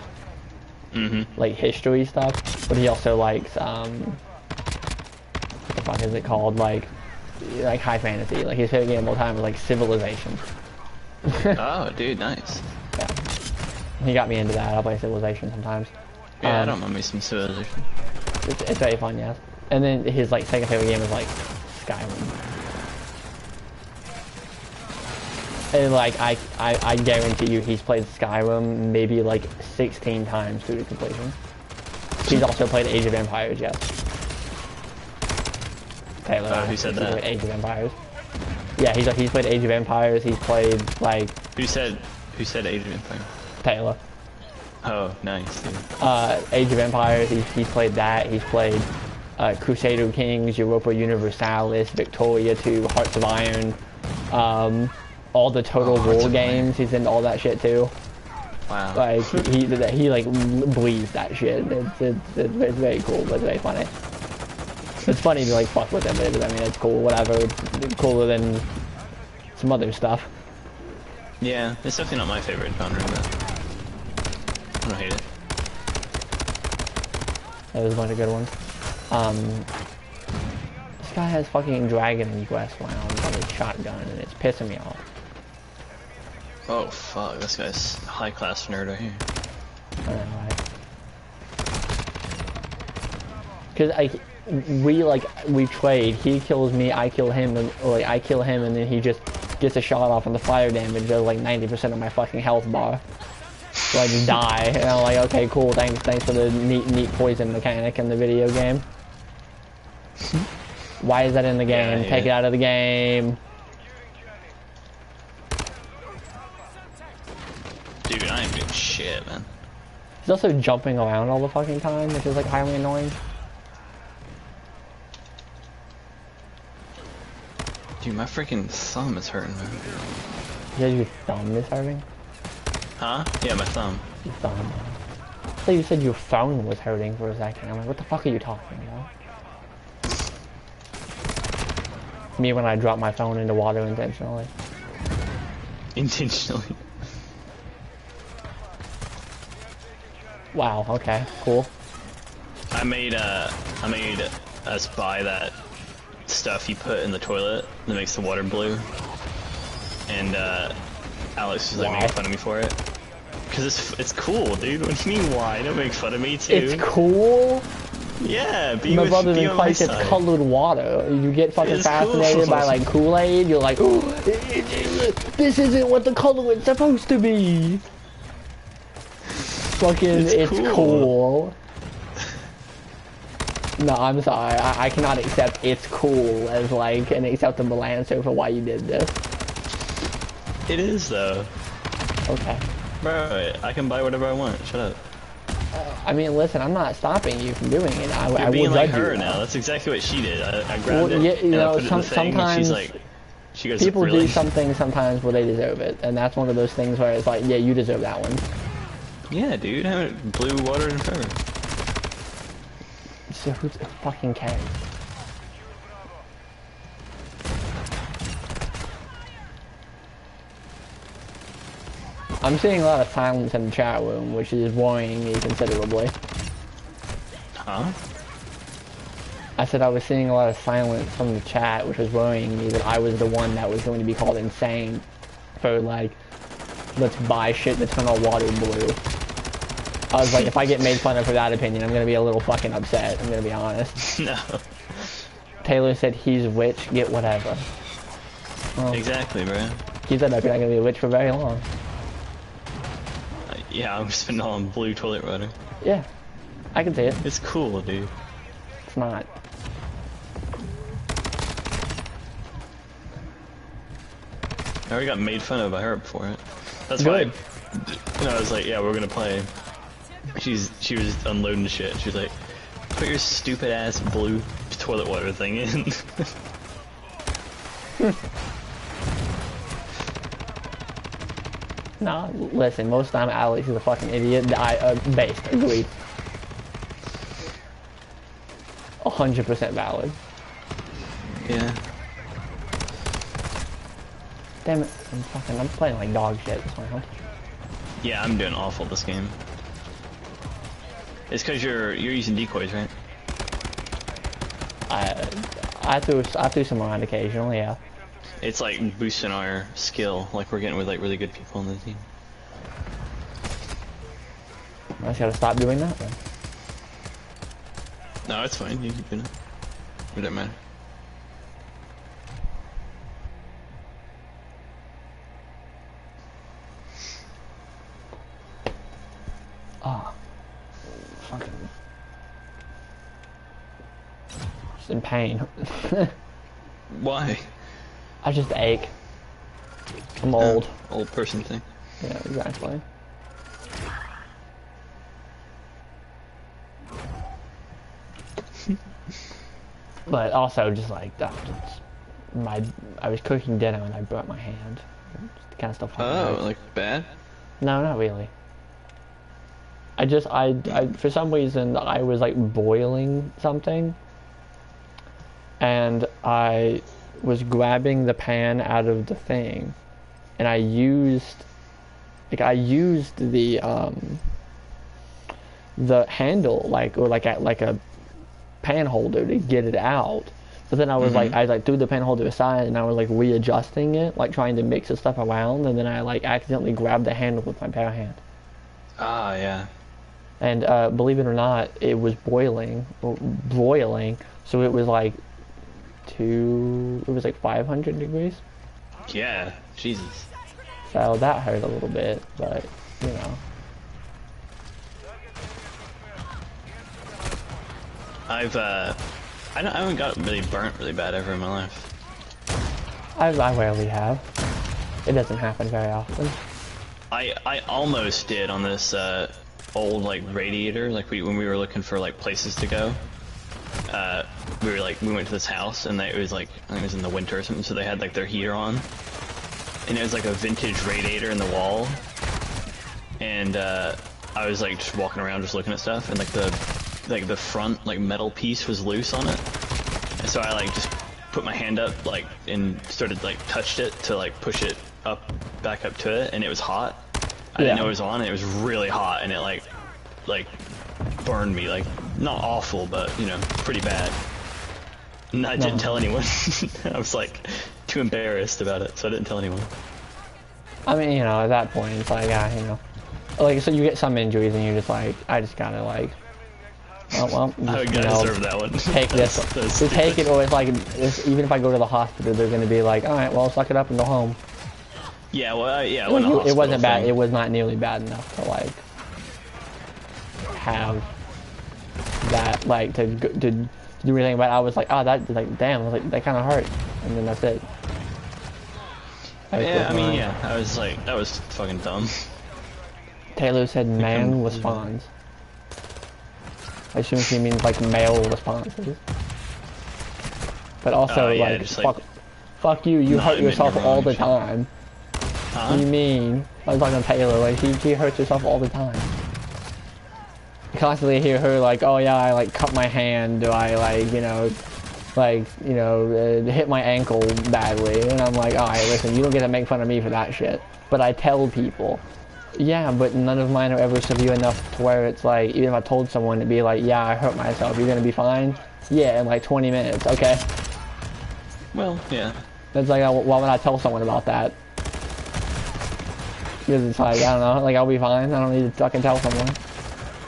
Like, history stuff. But he also likes, what the fuck is it called? Like high fantasy. Like, his favorite game of all time is, like, Civilization. Oh, dude, nice. Yeah. He got me into that. I play Civilization sometimes. Yeah, I don't mind me some Civilization. It's very fun, yes. And then his, like, second favorite game is, like, Skyrim. And, like, I guarantee you he's played Skyrim maybe, like, 16 times through the completion. He's also played Age of Empires, yes. Taylor. Who said that? Played Age of Empires. Yeah, he's played Age of Empires. He's played, like... Who said Age of Empires? Taylor. Oh, nice, dude. Age of Empires, he's played that. He's played Crusader Kings, Europa Universalis, Victoria 2, Hearts of Iron, all the Total War games. He's into all that shit too. Wow. Like he like bleeds that shit. It's very cool, but it's very funny. It's funny to like fuck with him, but I mean it's cool. Whatever. It's cooler than some other stuff. Yeah, it's definitely not my favorite genre, but I don't hate it. That was a bunch of good ones. This guy has fucking Dragon Quest rounds on his shotgun, and it's pissing me off. Oh fuck, this guy's high class nerd right here. I know, right? Because we trade. He kills me, I kill him, and like I kill him, and then he just gets a shot off, and the fire damage does like 90% of my fucking health bar. So I just die, and I'm like, okay, cool, thanks for the neat poison mechanic in the video game. Why is that in the game? Take it out of the game. Dude, I ain't doing shit, man. He's also jumping around all the fucking time, which is like highly annoying. Dude, my freaking thumb is hurting, man. You said your thumb is hurting? Huh? Yeah, my thumb. Your thumb. I thought you said your phone was hurting for a second. I'm like, what the fuck are you talking about? Me when I drop my phone into water intentionally. Intentionally? Wow, okay, cool. I made us buy that stuff you put in the toilet that makes the water blue. And Alex was like making fun of me for it. Cause it's cool, dude. What do you mean why? Don't make fun of me too. It's cool? Yeah, my brother in Christ, it's colored water. You get fucking fascinated by like Kool-Aid, you're like, oh, this isn't what the color is supposed to be. Fucking, it's cool. No, I'm sorry. I cannot accept it's cool as like an acceptable answer for why you did this. It is though. Okay. Bro, I can buy whatever I want. Shut up. I mean, listen, I'm not stopping you from doing it. I You're being will like judge her you now. That's exactly what she did. I grabbed it yeah, you and know, I put it in the thing, and she's like, she goes, people really? do something sometimes where they deserve it, and that's one of those things where it's like, yeah, you deserve that one. Yeah, dude, I haven't blue water in forever. So who fucking cares? I'm seeing a lot of silence in the chat room, which is worrying me considerably. Huh? I said I was seeing a lot of silence from the chat, which was worrying me that I was the one that was going to be called insane for, like, let's buy shit to turn our water blue. I was like, if I get made fun of for that opinion, I'm gonna be a little fucking upset. I'm gonna be honest. No. Taylor said he's witch, get whatever. Well, exactly, bro. Keep that up, you're not gonna be a witch for very long. Yeah, I'm spending all on blue toilet water. Yeah, I can see it. It's cool, dude. It's not. I already got made fun of by her for it. That's good. why I was like, yeah, we're gonna play. She was just unloading shit. She was like, put your stupid ass blue toilet water thing in. Nah, listen, most of the time Alex is a fucking idiot. I, based, agreed. 100% valid. Yeah. Damn it, I'm playing like dog shit this round. Yeah, I'm doing awful this game. It's cause you're using decoys, right? I threw some around occasionally, yeah. It's like boosting our skill, like we're getting with like really good people on the team. I just gotta stop doing that then. No, it's fine, you keep doing it. It doesn't matter. Ah. Fucking. Just in pain. Why? I just ache. I'm old. Old person thing. Yeah, exactly. But also just like that. I was cooking dinner and I burnt my hand. Just kind of stuff. Oh, like bad? No, not really. I for some reason I was like boiling something, and I was grabbing the pan out of the thing, and I used the handle like a pan holder to get it out. But then I was I threw the pan holder aside and I was like readjusting it, like trying to mix the stuff around, and then I like accidentally grabbed the handle with my bare hand. Ah, yeah. And believe it or not, it was broiling, so it was like 500 degrees. Yeah, Jesus. So that hurt a little bit, but you know. I haven't got really burnt really bad ever in my life. I rarely have. It doesn't happen very often. I almost did on this old like radiator, like when we were looking for like places to go. We went to this house and it was like, I think it was in the winter or something, so they had like their heater on. And it was like a vintage radiator in the wall. And I was like just walking around just looking at stuff, and like the front like metal piece was loose on it. And so I like just put my hand up like and started like touched it to like push it back up to it, and it was hot. I didn't know it was on, and it was really hot, and it like burned me, like not awful, but you know, pretty bad. And I didn't tell anyone. I was like too embarrassed about it, so I didn't tell anyone. I mean, you know, at that point it's like, you know, like, so you get some injuries and you're just like, I just gotta like, well, just, I deserve that one. Take this. To take it, or it's like, even if I go to the hospital, they're gonna be like, all right, well, suck it up and go home. Yeah, well, yeah. It wasn't bad. It was not nearly bad enough to like have that, like to do anything about it. I was like, oh, that, like, damn, I was like, that kind of hurt, and then that's it. Yeah, I mean, yeah, I was like, that was fucking dumb. Taylor said man responds. I assume she means like male responses. But also, yeah, like, just, fuck you, you hurt yourself all the time. What do you mean? I was talking to Taylor, like, she hurts herself all the time. You constantly hear her like, oh yeah, I like cut my hand, or I like, hit my ankle badly, and I'm like, alright, listen, you don't get to make fun of me for that shit. But I tell people, yeah, but none of mine are ever severe enough to where it's like, even if I told someone to be like, yeah, I hurt myself, you're gonna be fine? Yeah, in like 20 minutes, okay? Well, yeah. It's like, why would I tell someone about that? Because it's like, I don't know, like, I'll be fine, I don't need to fucking tell someone.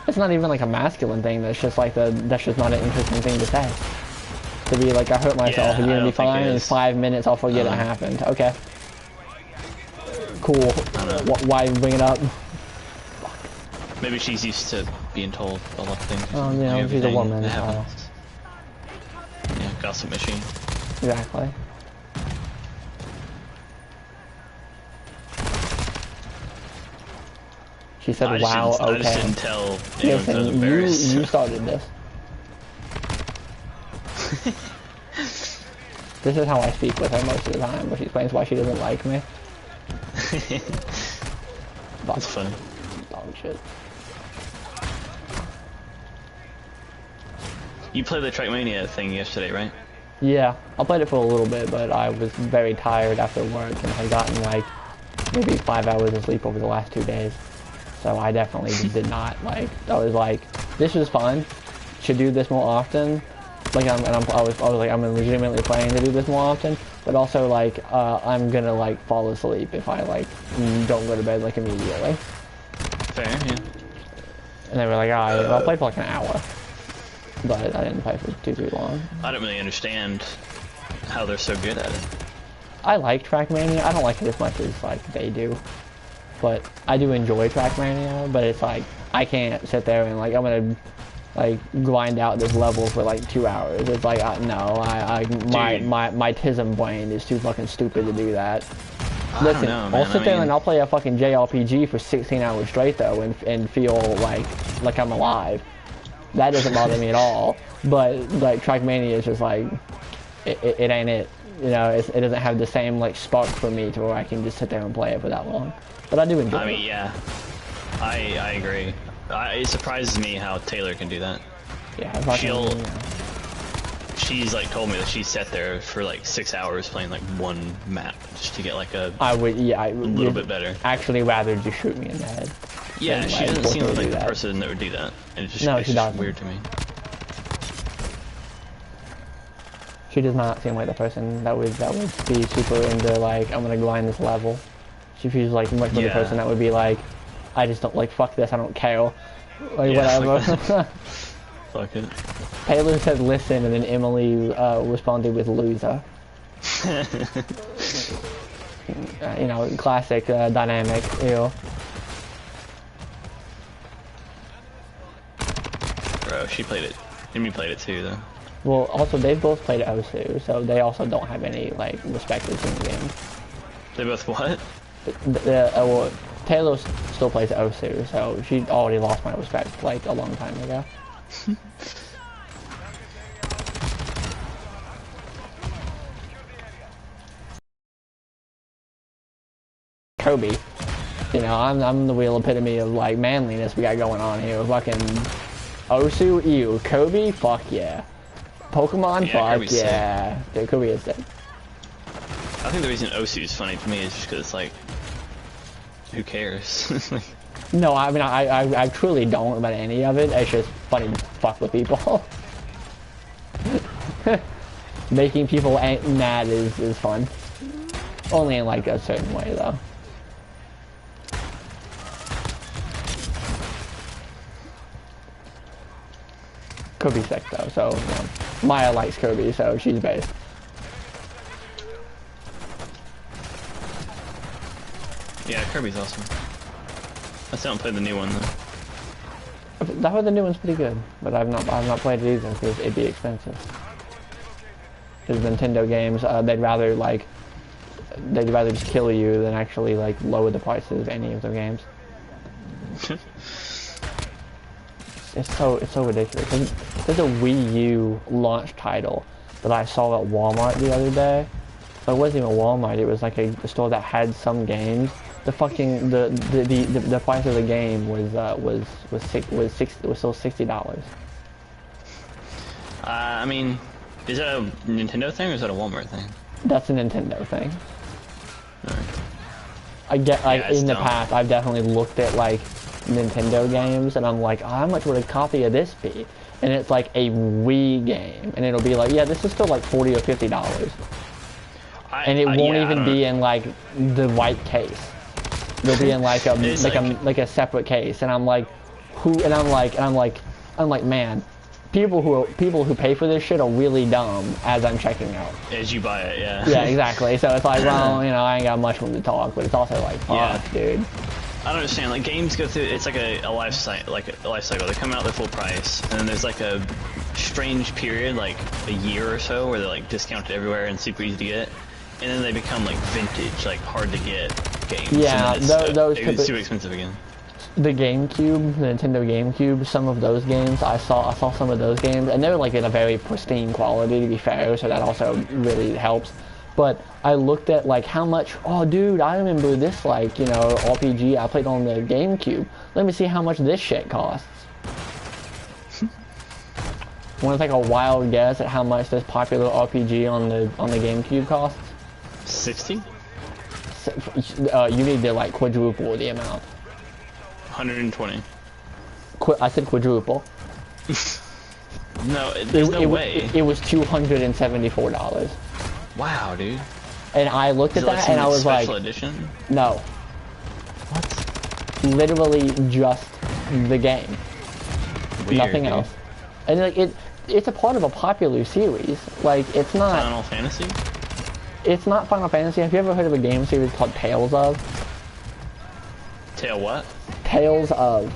It's not even like a masculine thing. That's just like that's just not an interesting thing to say. To be like, I hurt myself. You're gonna be fine in 5 minutes. I'll forget it happened. Okay. Cool. Why bring it up? Maybe she's used to being told a lot of things. Oh, you know, she's a woman. Yeah, gossip machine. Exactly. She said, "Wow, okay." I just didn't tell. Listen, you started this. This is how I speak with her most of the time, which explains why she doesn't like me. That's funny. Dog shit. You played the Trackmania thing yesterday, right? Yeah, I played it for a little bit, but I was very tired after work and had gotten like maybe 5 hours of sleep over the last 2 days. So I definitely did not like. I was like, this was fun. Should do this more often. Like I was like, I'm legitimately planning to do this more often. But also like, I'm gonna like fall asleep if I like don't go to bed like immediately. Fair, yeah. And they were like, I'll play for like an hour. But I didn't play for too long. I don't really understand how they're so good at it. I like Trackmania. I don't like it as much as like they do. But I do enjoy Trackmania, but it's like, I can't sit there and like, I'm gonna like grind out this level for like 2 hours. It's like, no, my TISM brain is too fucking stupid to do that. Listen, I'll sit there and I'll play a fucking JRPG for 16 hours straight though and feel like I'm alive. That doesn't bother me at all. But like Trackmania is just like, it ain't it. You know, it doesn't have the same like spark for me to where I can just sit there and play it for that long. But I do enjoy it. I mean, yeah, I agree. It surprises me how Taylor can do that. Yeah, she's like told me that she sat there for like 6 hours playing like one map just to get like a little bit better. Actually, rather just shoot me in the head. Yeah, she doesn't seem like the person that would do that, and it's just weird to me. She does not seem like the person that would be super into like, I'm gonna grind this level. She feels like much more the person that would be like, I just don't like, fuck this, I don't care. Like whatever. Fuck it. Taylor said listen, and then Emily responded with loser. You know, classic dynamic, ew. Bro, she played it. Amy played it too, though. Well, also, they've both played Osu, so they also don't have any, like, respecters in the game. They both what? Well, Taylor still plays Osu, so she already lost my respect, like, a long time ago. Kobe. You know, I'm the real epitome of, like, manliness we got going on here. Fucking Osu, ew. Kobe, fuck yeah. Pokemon, fuck yeah. Dude, Kobe is dead. I think the reason Osu is funny to me is just because it's like, who cares? No, I mean, I truly don't about any of it. It's just funny to fuck with people. Making people mad is fun. Only in like a certain way, though. Kirby's sick though, so you know, Maya likes Kirby, so she's based. Yeah, Kirby's awesome. I still haven't played the new one though. I heard the new one's pretty good, but I've not played it either because it'd be expensive. Because Nintendo games, they'd rather just kill you than actually like lower the prices of any of their games. It's so ridiculous. There's a Wii U launch title that I saw at Walmart the other day. But it wasn't even Walmart. It was like a store that had some games. The fucking the price of the game was still $60. I mean, is that a Nintendo thing or is that a Walmart thing? That's a Nintendo thing. Alright. I get like in the past I've definitely looked at like Nintendo games and I'm like, oh, how much would a copy of this be? And it's like a Wii game and it'll be like, yeah, this is still like $40 or $50. And it won't even be in like the white case. It'll be in like a like a separate case and I'm like, and I'm like, man, people who pay for this shit are really dumb. As I'm checking out. As you buy it, yeah. Yeah, exactly. So it's like, well, you know, I ain't got much room to talk, but it's also like, fuck, dude. I don't understand. Like games go through. It's like a life cycle. They come out at full price, and then there's like a strange period, like a year or so, where they're like discounted everywhere and super easy to get, and then they become like vintage, like hard to get games. Yeah, those it's too expensive again. The GameCube, the Nintendo GameCube, some of those games, I saw some of those games, and they were like in a very pristine quality, to be fair, so that also really helps. But I looked at like how much, oh dude, I remember this like, you know, RPG I played on the GameCube. Let me see how much this shit costs. Want to take a wild guess at how much this popular RPG on the GameCube costs? 60? You need to like quadruple the amount. 120. I said quadruple. No, there's no way. It was $274. Wow, dude. And I looked at that and I was like, special edition? No. What? Literally just the game. Weird, nothing else. And like it's a part of a popular series. Like it's not Final Fantasy? It's not Final Fantasy. Have you ever heard of a game series called Tales of? Tale what? Tales of.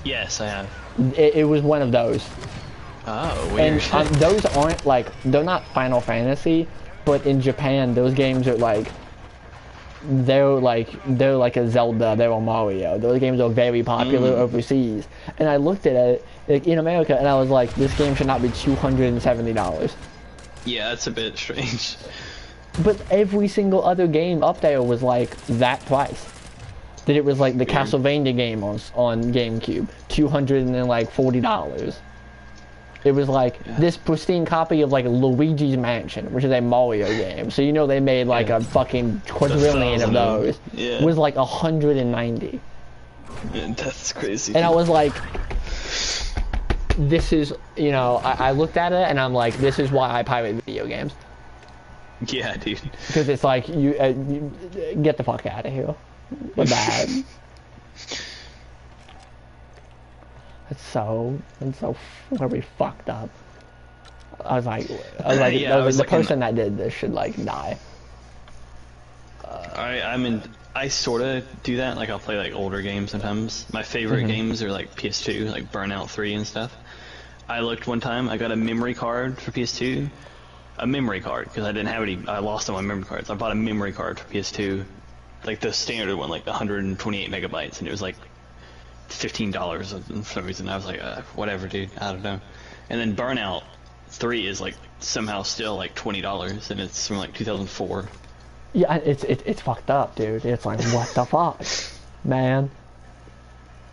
Yes, I have. It was one of those. Oh, weird. And those aren't like, they're not Final Fantasy, but in Japan those games are like, they're like a Zelda, they're a Mario. Those games are very popular overseas. And I looked at it like, in America and I was like, this game should not be $270. Yeah, that's a bit strange. But every single other game up there was like that price. That it was like the Castlevania game on GameCube, $240. It was like this pristine copy of like Luigi's Mansion, which is a Mario game. So you know they made like a fucking quadrillion of those. Yeah. It was like 190. Man, that's crazy. And I was like, this is, you know, I looked at it and I'm like, this is why I pirate video games. Yeah, dude. Because it's like, you get the fuck out of here. With that. It's so very fucked up. I was like, yeah, the person that did this should like die. I sort of do that. Like I'll play like older games sometimes. My favorite games are like PS2, like Burnout 3 and stuff. I looked one time. I got a memory card for PS2. A memory card because I didn't have any. I lost all my memory cards. I bought a memory card for PS2. Like the standard one, like the 128 megabytes, and it was like $15 for some reason. I was like, whatever, dude. I don't know. And then Burnout 3 is like somehow still like $20, and it's from like 2004. Yeah, it's fucked up, dude. It's like, what the fuck, man?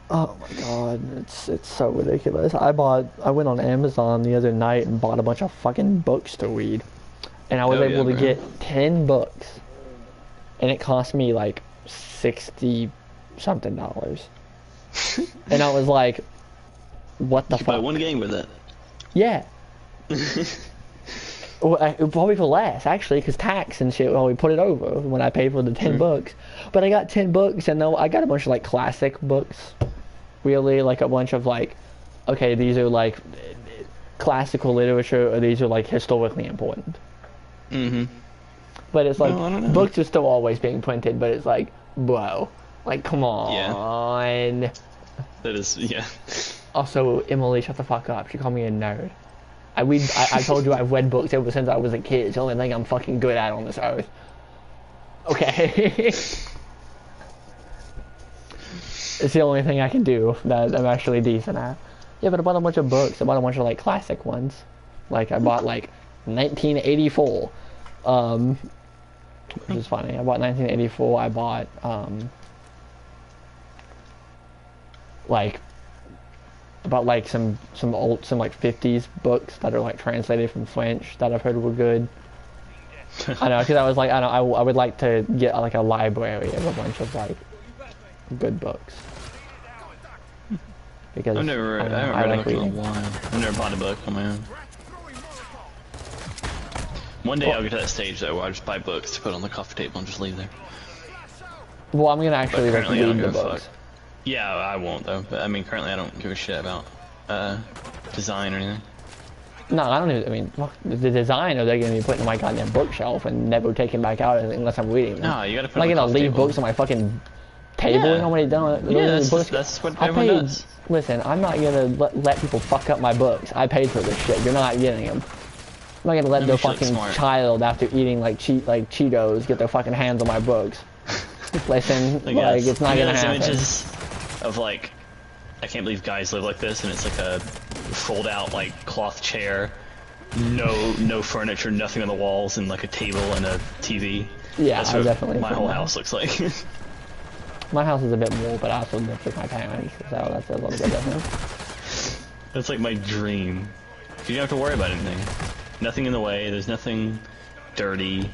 Oh my god, it's so ridiculous. I went on Amazon the other night and bought a bunch of fucking books to read, and I was able to get 10 books. And it cost me like $60-something. And I was like, what the fuck? Buy one game with it. Yeah. Well, probably for less, actually, because tax and shit, well, we put it over when I paid for the 10 books. But I got 10 books, and I got a bunch of like classic books. Really, like a bunch of like, okay, these are like classical literature, or these are like historically important. But it's like, books are still always being printed, but it's like, bro, like, come on. Yeah. That is, yeah. Also, Emily, shut the fuck up. She called me a nerd. I told you I've read books ever since I was a kid. It's the only thing I'm fucking good at on this earth. Okay. It's the only thing I can do that I'm actually decent at. Yeah, but I bought a bunch of books. I bought a bunch of, like, classic ones. Like, I bought, like, 1984. Which is funny. I bought 1984. I bought like some like 50s books that are like translated from French that I've heard were good. I know, because I was like, I would like to get like a library of a bunch of like good books. Because I haven't read a book in a while. I've never bought a book on my own. One day I'll get to that stage though where I just buy books to put on the coffee table and just leave there. Well, I'm gonna actually read the books. Yeah, I won't though. But I mean, currently I don't give a shit about design or anything. No, I don't even. I mean, the design are they going to be put in my goddamn bookshelf and never taken back out unless I'm reading them. No, you got to put. I'm not going to leave table. books on my fucking table. Yeah. You know what I done? Yeah, that's what everyone does. Listen, I'm not going to let people fuck up my books. I paid for this shit. You're not getting them. I'm not going to let the fucking child after eating like Cheetos get their fucking hands on my books. Listen, like it's not going to happen. Images of like, I can't believe guys live like this, and it's like a fold out like cloth chair, no furniture, nothing on the walls, and like a table and a TV. Yeah, that's what definitely. My whole house looks like. My house is a bit more, but I also live with my parents, so that's a little bit different. That's like my dream. You don't have to worry about anything. Nothing in the way. There's nothing dirty. You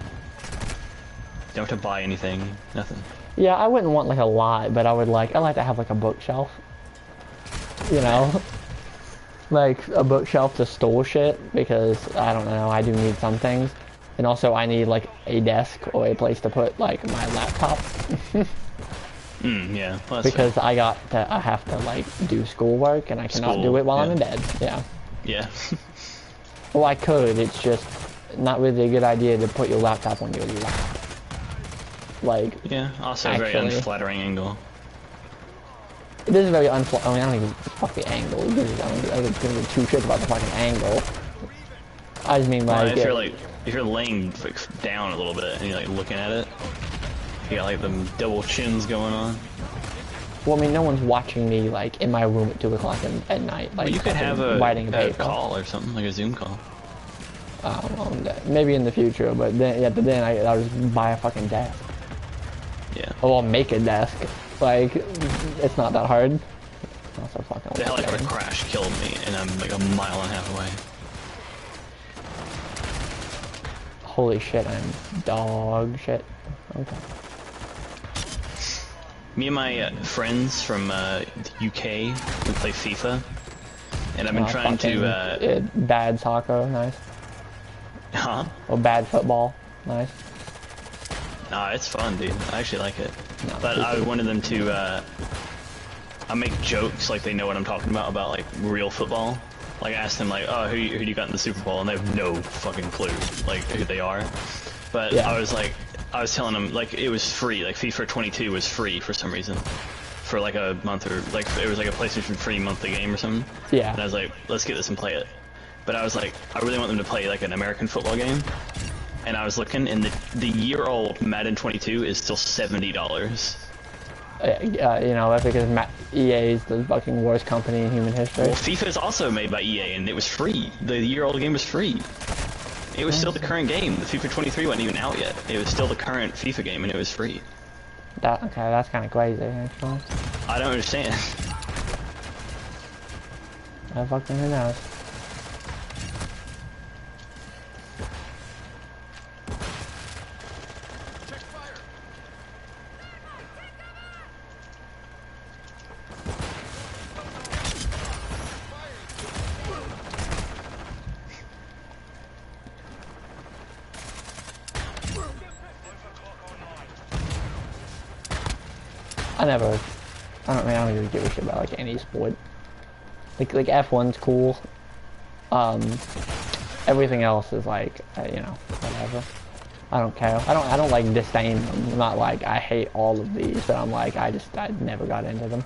don't have to buy anything. Nothing. Yeah, I wouldn't want like a lot, but I like to have like a bookshelf. You know, like a bookshelf to store shit because I don't know, I do need some things, and also I need like a desk or a place to put like my laptop. Yeah. Well, because fair. I have to like do schoolwork and I cannot do it while I'm in bed. Yeah. Yeah. Well, I could. It's just not really a good idea to put your laptop on your lap. Like. Yeah. Also a very unflattering angle. It is very unflattering. I mean, I don't even fuck the angle. I don't give two shits about the fucking angle. I just mean like. If you're laying down a little bit and you're like looking at it, you got like them double chins going on. Well, I mean, no one's watching me like in my room at 2 o'clock at night. Like, well, you could have a call or something, like a Zoom call. I don't know, maybe in the future, but then I'll just buy a fucking desk. Yeah. Or I'll make a desk. Like, it's not that hard. Also fucking. The helicopter crash killed me, and I'm like a mile and a half away. Holy shit, I'm dog shit. Okay. Me and my friends from the UK, we play FIFA, and I've been trying to... bad soccer, nice. Huh? Or bad football, nice. Nah, it's fun, dude. I actually like it. No, but I wanted them to... I make jokes like they know what I'm talking about like real football. Like I asked them like, oh, who do you got in the Super Bowl? And they have no fucking clue, like who they are. But yeah. I was telling them like it was free, like FIFA 22 was free for some reason. For like a month or like it was like a PlayStation free monthly game or something. Yeah. And I was like, let's get this and play it. But I was like, I really want them to play like an American football game. And I was looking, and the year-old Madden 22 is still $70. You know, that's because EA is the fucking worst company in human history. Well, FIFA is also made by EA, and it was free. The year-old game was free. It was still the current game. The FIFA 23 wasn't even out yet. It was still the current FIFA game, and it was free. Okay, that's kind of crazy, actually. I don't understand. I fucking who knows. I don't really give a shit about like any sport. Like F1's cool. Everything else is like, you know, whatever. I don't care. I don't like disdain them. I'm not like I hate all of these, but I'm like I never got into them.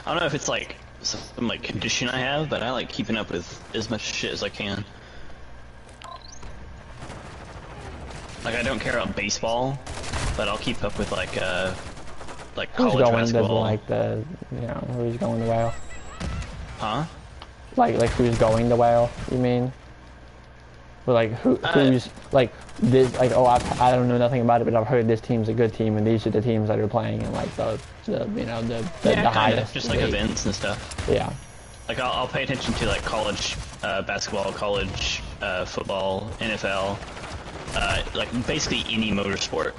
I don't know if it's like some like condition I have, but I like keeping up with as much shit as I can. Like I don't care about baseball, but I'll keep up with like college basketball. Like the, you know, who's going the whale? Huh? Like who's going the whale? You mean? But like who's like this? Like I don't know nothing about it, but I've heard this team's a good team, and these are the teams that are playing in like the you know the highest. Just like events and stuff. Yeah. Like I'll pay attention to like college basketball, college football, NFL, like basically any motorsport.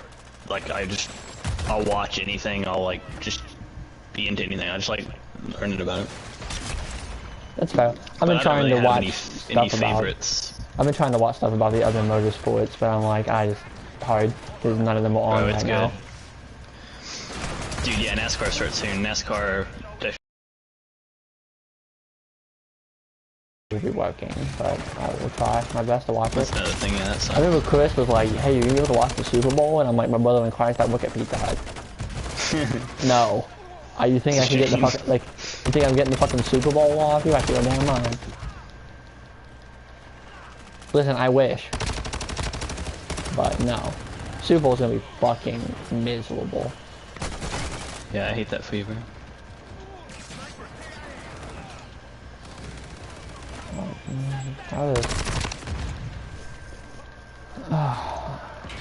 Like I'll watch anything. I'll like just be into anything. I just like learning about it. That's fair. I've been trying to watch any favorites. I've been trying to watch stuff about the other motorsports, but I'm like, it's hard because none of them are on right now. Dude, yeah, NASCAR starts soon. NASCAR. Will be working, but I will try my best to watch That's it. another thing, yeah, that's I remember Chris was like, hey, you able to watch the Super Bowl? And I'm like, my brother in Christ, I work at Pizza Hut. No. You think I can get the fucking, like, you think I'm getting the fucking Super Bowl off you? I feel damn mind. Listen, I wish. But no. Super Bowl's gonna be fucking miserable. Yeah, I hate that for you, bro.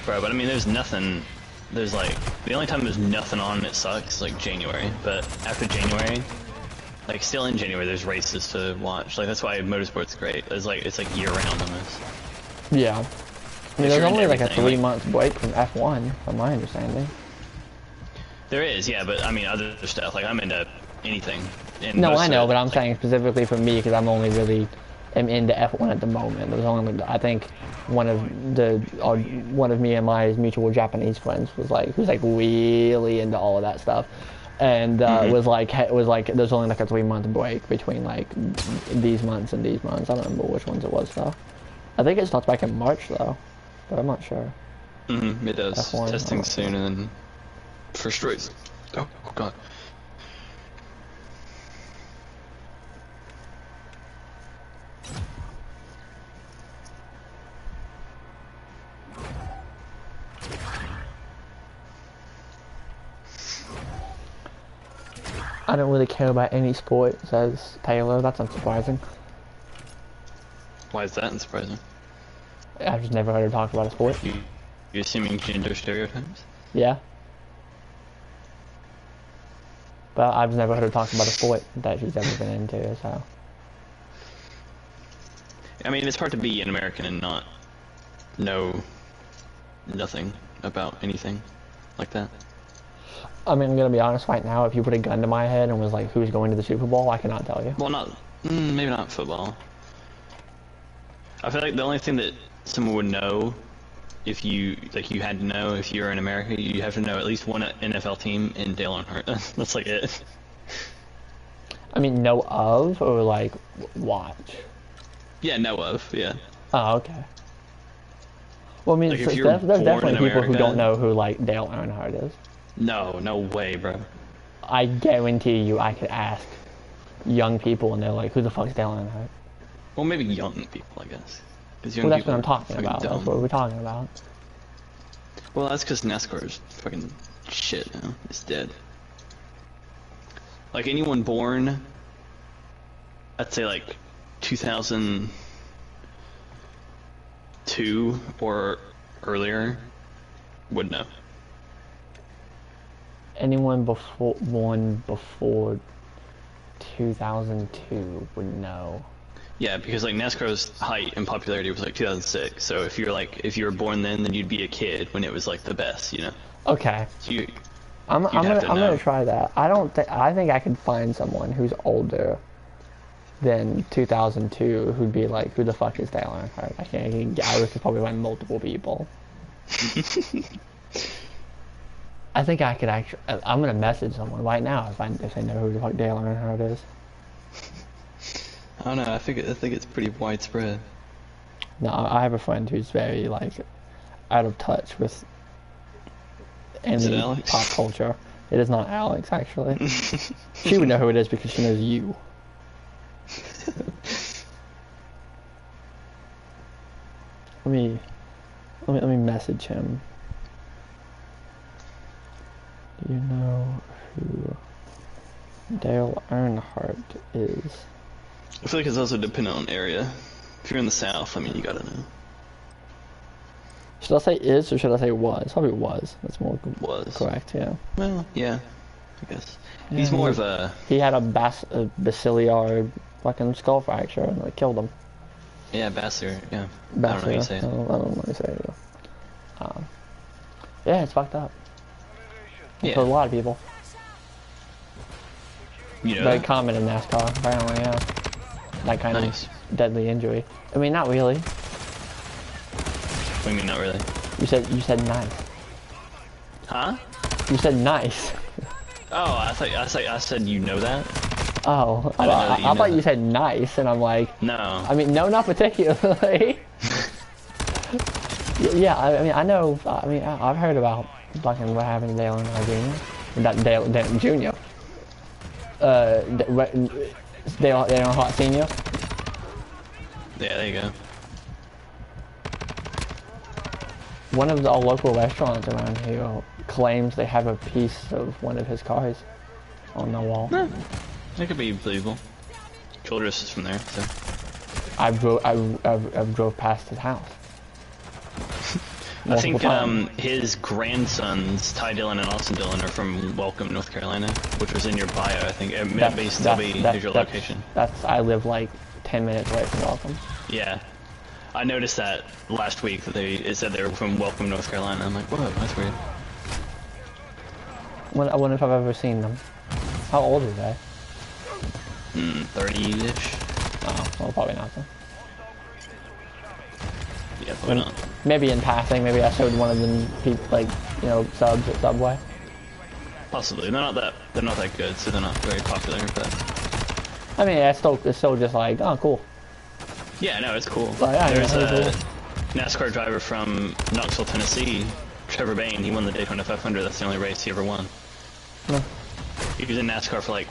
Bro, but I mean, there's nothing. There's like the only time there's nothing on and it sucks is like January. But after January, like still in January, there's races to watch. Like that's why motorsport's great. It's like year round almost. Yeah. I mean, there's only like a 3-month break from F1, from my understanding. There is, yeah, but I mean other stuff. Like I'm into anything. No, I know, but I'm saying specifically for me because I'm only really am into F1 at the moment. There's only, I think, one of me and my mutual Japanese friends who's like really into all of that stuff, and was like there's only like a 3-month break between like these months and these months. I don't remember which ones it was though. I think it starts back in March though, but I'm not sure. It does. F1, testing soon and then first race. Oh god. I don't really care about any sport, says Taylor. That's unsurprising. Why is that unsurprising? I've just never heard her talk about a sport. You're assuming gender stereotypes? Yeah. But I've never heard her talk about a sport that she's ever been into, so. I mean, it's hard to be an American and not know nothing about anything like that. I mean, I'm gonna be honest right now, if you put a gun to my head and was like, who's going to the Super Bowl, I cannot tell you. Well, maybe not football. I feel like the only thing that someone would know, if you had to know if you're in America, you have to know at least one NFL team in Dale Earnhardt. That's like it. I mean, know of, or like, watch? Yeah, know of, yeah. Oh, okay. Well, I mean, like so there's definitely people who don't know who, like, Dale Earnhardt is. No way, bro. I guarantee you I could ask young people and they're like, who the fuck's Dale Earnhardt? Well, maybe young people, I guess. Well, that's what I'm talking about. Dumb. That's what we're talking about. Well, that's because NASCAR is fucking shit now. It's dead. Like, anyone born, I'd say like 2002 or earlier would know. Anyone born before 2002 would know. Yeah, because like NASCAR's height and popularity was like 2006. So if you were born then you'd be a kid when it was like the best, you know. Okay. So I'm gonna try that. I think I could find someone who's older than 2002 who'd be like, who the fuck is Dale Earnhardt? I could probably find multiple people. I think I could actually. I'm gonna message someone right now if they know who the fuck Dale Earnhardt is. I don't know. I think it's pretty widespread. No, I have a friend who's very like out of touch with any pop culture. It is not Alex, actually. She would know who it is because she knows you. Let me message him. Do you know who Dale Earnhardt is? I feel like it's also dependent on area. If you're in the South, I mean, you gotta know. Should I say is or should I say was? Probably was. That's more correct, yeah. Well, yeah, I guess. Yeah, he's more of a... He had a basilar fucking skull fracture and it killed him. Yeah, basilar, yeah. Basilar. I don't know how you say it. I don't know how you say it. Yeah, it's fucked up. Yeah. For a lot of people. You know very common in NASCAR, apparently, yeah. That kind of deadly injury. I mean, not really. What do you mean, not really? You said nice. Huh? You said nice. Oh, I said you know that. Oh, I thought you said nice, and I'm like, no. I mean, no, not particularly. Yeah, I mean, I know. I mean, I've heard about fucking what happened to Dale Jr. That Dale Jr. Dale Earnhardt Sr. Yeah, there you go. One of the local restaurants around here claims they have a piece of one of his cars on the wall. That could be believable. Childress is from there, so. I drove past his house. I think his grandsons, Ty Dillon and Austin Dillon, are from Welcome, North Carolina, which was in your bio. I think it may still be your location. I live like 10 minutes away from Welcome. Yeah, I noticed that last week that it said they were from Welcome, North Carolina. I'm like, whoa, that's weird. I wonder if I've ever seen them. How old are they? 30-ish. Oh, well, probably not then. Yeah, probably not. Maybe in passing, maybe I showed one of them, like, you know, subs at Subway. Possibly. They're not that good, so they're not very popular, but... I mean, it's still just like, oh, cool. Yeah, no, it's cool. But, yeah, there's a NASCAR driver from Knoxville, Tennessee, Trevor Bayne. He won the Daytona 500. That's the only race he ever won. No. He was in NASCAR for like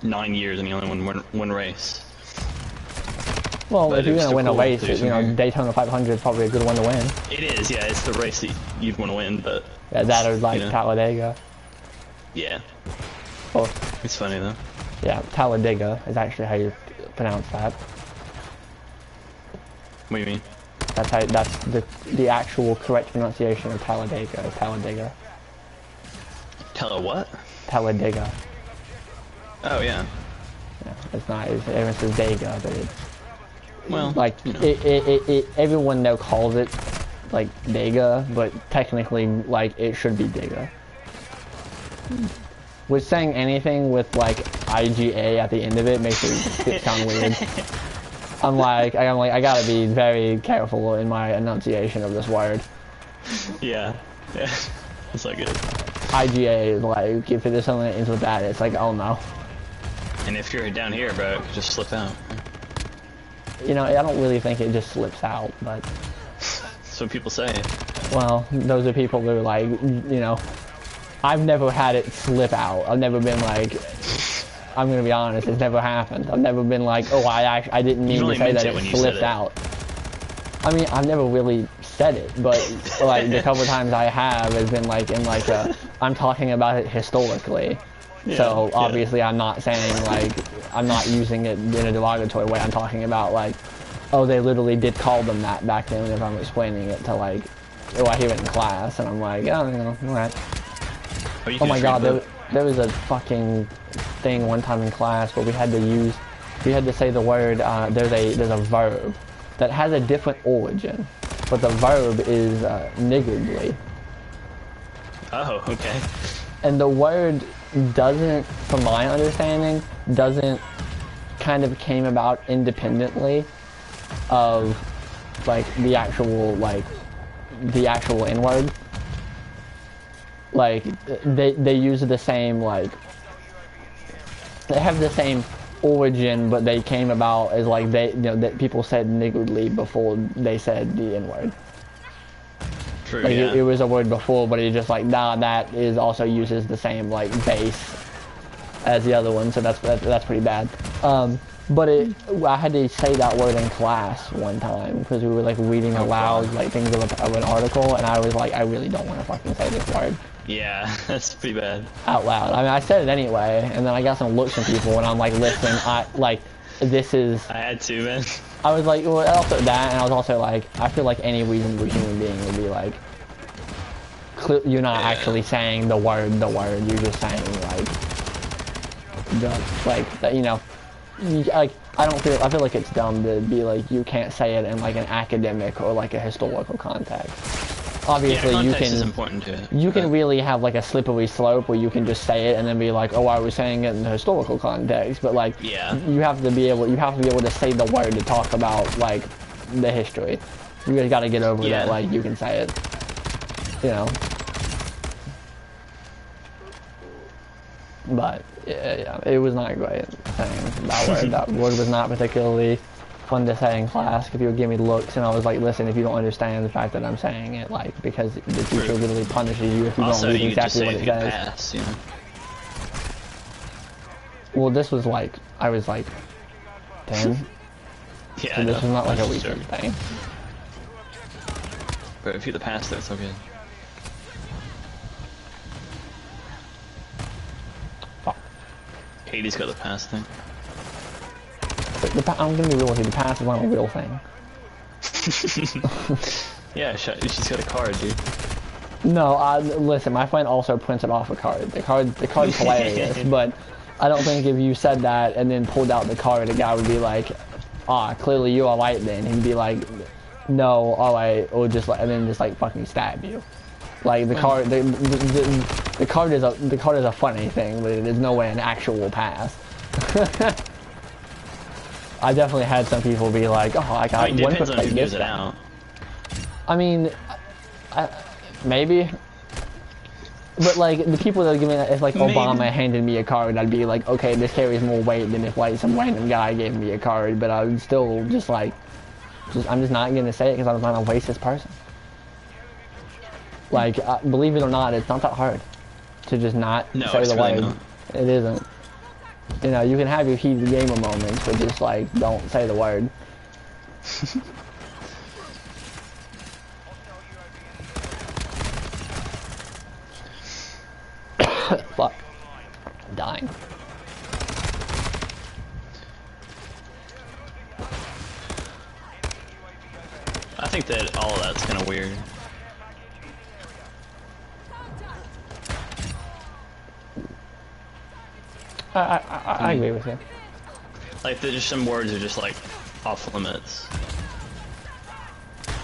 9 years, and he only won one race. Well, but if you're gonna win a race, you know, here. Daytona 500 is probably a good one to win. It is, yeah. It's the race that you'd want to win, but yeah, that or like Talladega. Yeah. Well, it's funny though. Yeah, Talladega is actually how you pronounce that. What do you mean? That's the actual correct pronunciation of Talladega. Talladega. What? Talladega. Oh yeah. Yeah, it's not. Everyone says Dega, but it's. Well, like you know. everyone now calls it like Dega, but technically like it should be Dega. With saying anything with like IGA at the end of it makes it sound weird. I'm like I gotta be very careful in my enunciation of this word. Yeah, it's like it. IGA is like if there's something that ends with that, it's like oh no. And if you're down here, bro, it could just slip out. You know, I don't really think it just slips out, but... That's what people say. Well, those are people who are like, you know... I've never had it slip out. I've never been like... I'm gonna be honest, it's never happened. I've never been like, oh, I didn't mean to say that it slipped out. I mean, I've never really said it, but like the couple times I have has been like in like a... I'm talking about it historically. Yeah, so obviously I'm not saying like I'm not using it in a derogatory way. I'm talking about like, oh, they literally did call them that back then. If I'm explaining it to like, oh, I hear it in class, and I'm like, oh, you know, alright. Oh my god, there was a fucking thing one time in class where we had to say the word. There's a verb that has a different origin, but the verb is niggardly. Oh, okay. And the word doesn't, from my understanding, kind of came about independently of like the actual N-word. Like they use the same like they have the same origin, but they came about as like that people said niggardly before they said the N-word. True, like yeah. it was a word before, but it's just like nah, that is also uses the same like base as the other one, so that's pretty bad. But I had to say that word in class one time because we were like reading aloud like things of an article, and I was like, I really don't want to fucking say this word. Yeah, that's pretty bad. Out loud. I mean, I said it anyway, and then I got some looks from people, and I'm like, listen, this is. I had to, man. I was like, well, also that, and I was also like, I feel like any reasonable human being would be like, you're not actually saying the word, you're just saying like, you know, like, I feel like it's dumb to be like, you can't say it in like an academic or like a historical context. Obviously, yeah, context is important to it. You can really have like a slippery slope where you can just say it and then be like, oh, I was saying it in the historical context, but like, you have to be able to say the word to talk about like the history. You just got to get over that, like, you can say it, you know. But yeah, it was not a great thing. That word was not particularly fun to say in class. If you would give me looks, and I was like, listen, if you don't understand the fact that I'm saying it, like, because the teacher literally punishes you if you don't read exactly what it says. Pass, you know? Well, this was like, I was like 10. Yeah, so this was not like a weekend thing. But if you're the pass, that's okay. Fuck. Katie's got the pass thing. I'm gonna be real with you, the pass is not a real thing. Yeah, she's got a card, dude. No, listen, my friend also printed off a card. The card's hilarious, but I don't think if you said that and then pulled out the card, the guy would be like, ah, clearly you are right then. He'd be like, no, alright, or just like, and then just like fucking stab you. Like the card, the card is a funny thing, but it is no way an actual pass. I definitely had some people be like, oh, I got one depends on who gives it out. I mean, maybe. But like the people that are giving it, if like Obama handed me a card, I'd be like, okay, this carries more weight than if like some random guy gave me a card. But I would still just like, I'm just not gonna say it because I'm not a racist person. Like, believe it or not, it's not that hard to just not say the word. Not. It isn't. You know, you can have your heated gamer moments, but just like don't say the word. Fuck. I'm dying. I think that all of that's kind of weird. I agree with you. Like, there's just some words are just like off limits.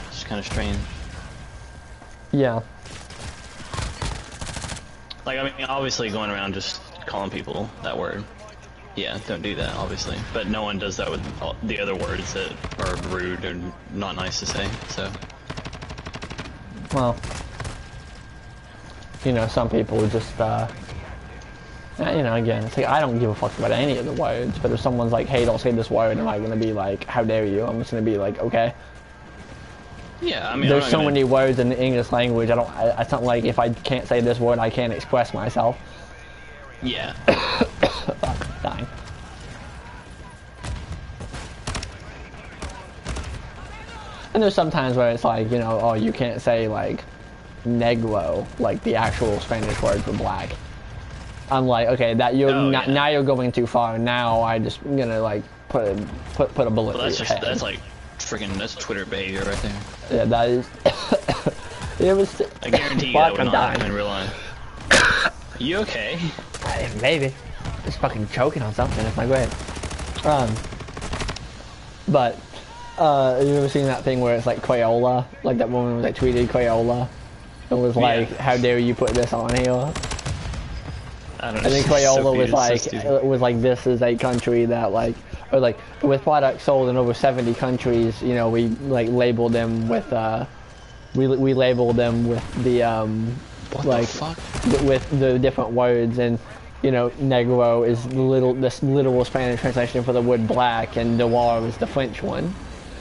It's kind of strange. Yeah. Like, I mean, obviously going around just calling people that word. Yeah, don't do that, obviously. But no one does that with all the other words that are rude or not nice to say, so. Well, you know, some people just, you know, again, it's like, I don't give a fuck about any of the words, but if someone's like, hey, don't say this word, I'm not gonna be like, how dare you? I'm just gonna be like, okay. Yeah, I mean, there's so many words in the English language, it's not like if I can't say this word, I can't express myself. Yeah. Fuck, dying. And there's some times where it's like, you know, oh, you can't say like negro, like the actual Spanish word for black. I'm like, okay, that now you're going too far. Now I just gonna like put a bullet. Well, that's like freaking Twitter behavior right there. Yeah, that is. It was. I guarantee you that would not happen in real life. Are you okay? Maybe. Just fucking choking on something. It's not great. But you ever seen that thing where it's like Crayola? Like that woman was like tweeted Crayola. It was like, how dare you put this on here? I don't know. I think Crayola was like, this is a country that like, or like with products sold in over 70 countries, you know, we like labeled them with we labeled them with the with the different words, and you know, negro is this literal Spanish translation for the word black, and noir is the French one.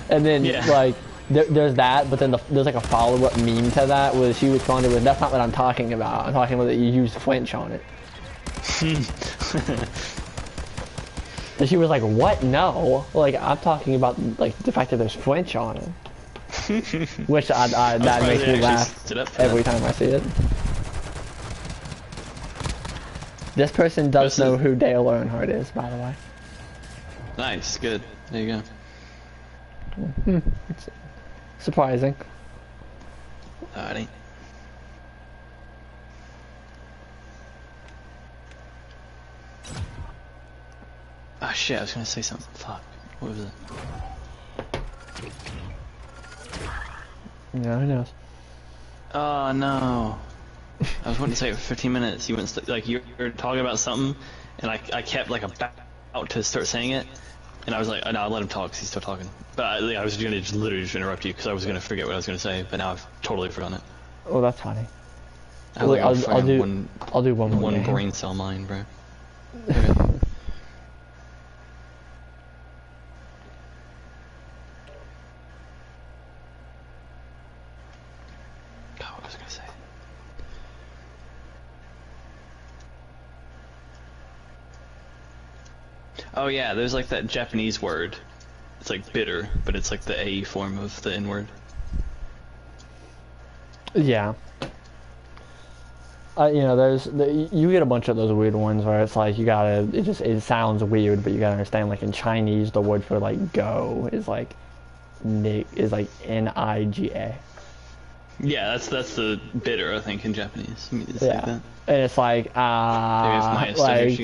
And then like there's that, but then there's like a follow-up meme to that where she responded with, that's not what I'm talking about. I'm talking about that you used French on it. And she was like, what? No. Like, I'm talking about like the fact that there's French on it. Which that makes me laugh every time I see it. This person does know who Dale Earnhardt is, by the way. Nice, good. There you go. It's surprising. Alrighty. Oh shit, I was gonna say something. Fuck. What was it? Yeah, who knows? Oh no. I was wanting to say it for 15 minutes. You went like you were talking about something, and I kept like about to start saying it, and I was like, oh, no, I'll let him talk 'cause he's still talking. But I was gonna literally just interrupt you because I was gonna forget what I was gonna say, but now I've totally forgotten it. Oh, that's funny. I'll do one more brain cell mind, bro. What was I gonna say? Oh yeah, there's like that Japanese word. It's like bitter, but it's like the A form of the N word. Yeah. You know, you get a bunch of those weird ones where it's like it sounds weird, but you gotta understand, like in Chinese, the word for like go is like Niga. Yeah, that's the bitter, I think, in Japanese. It's yeah, like that. And it's like like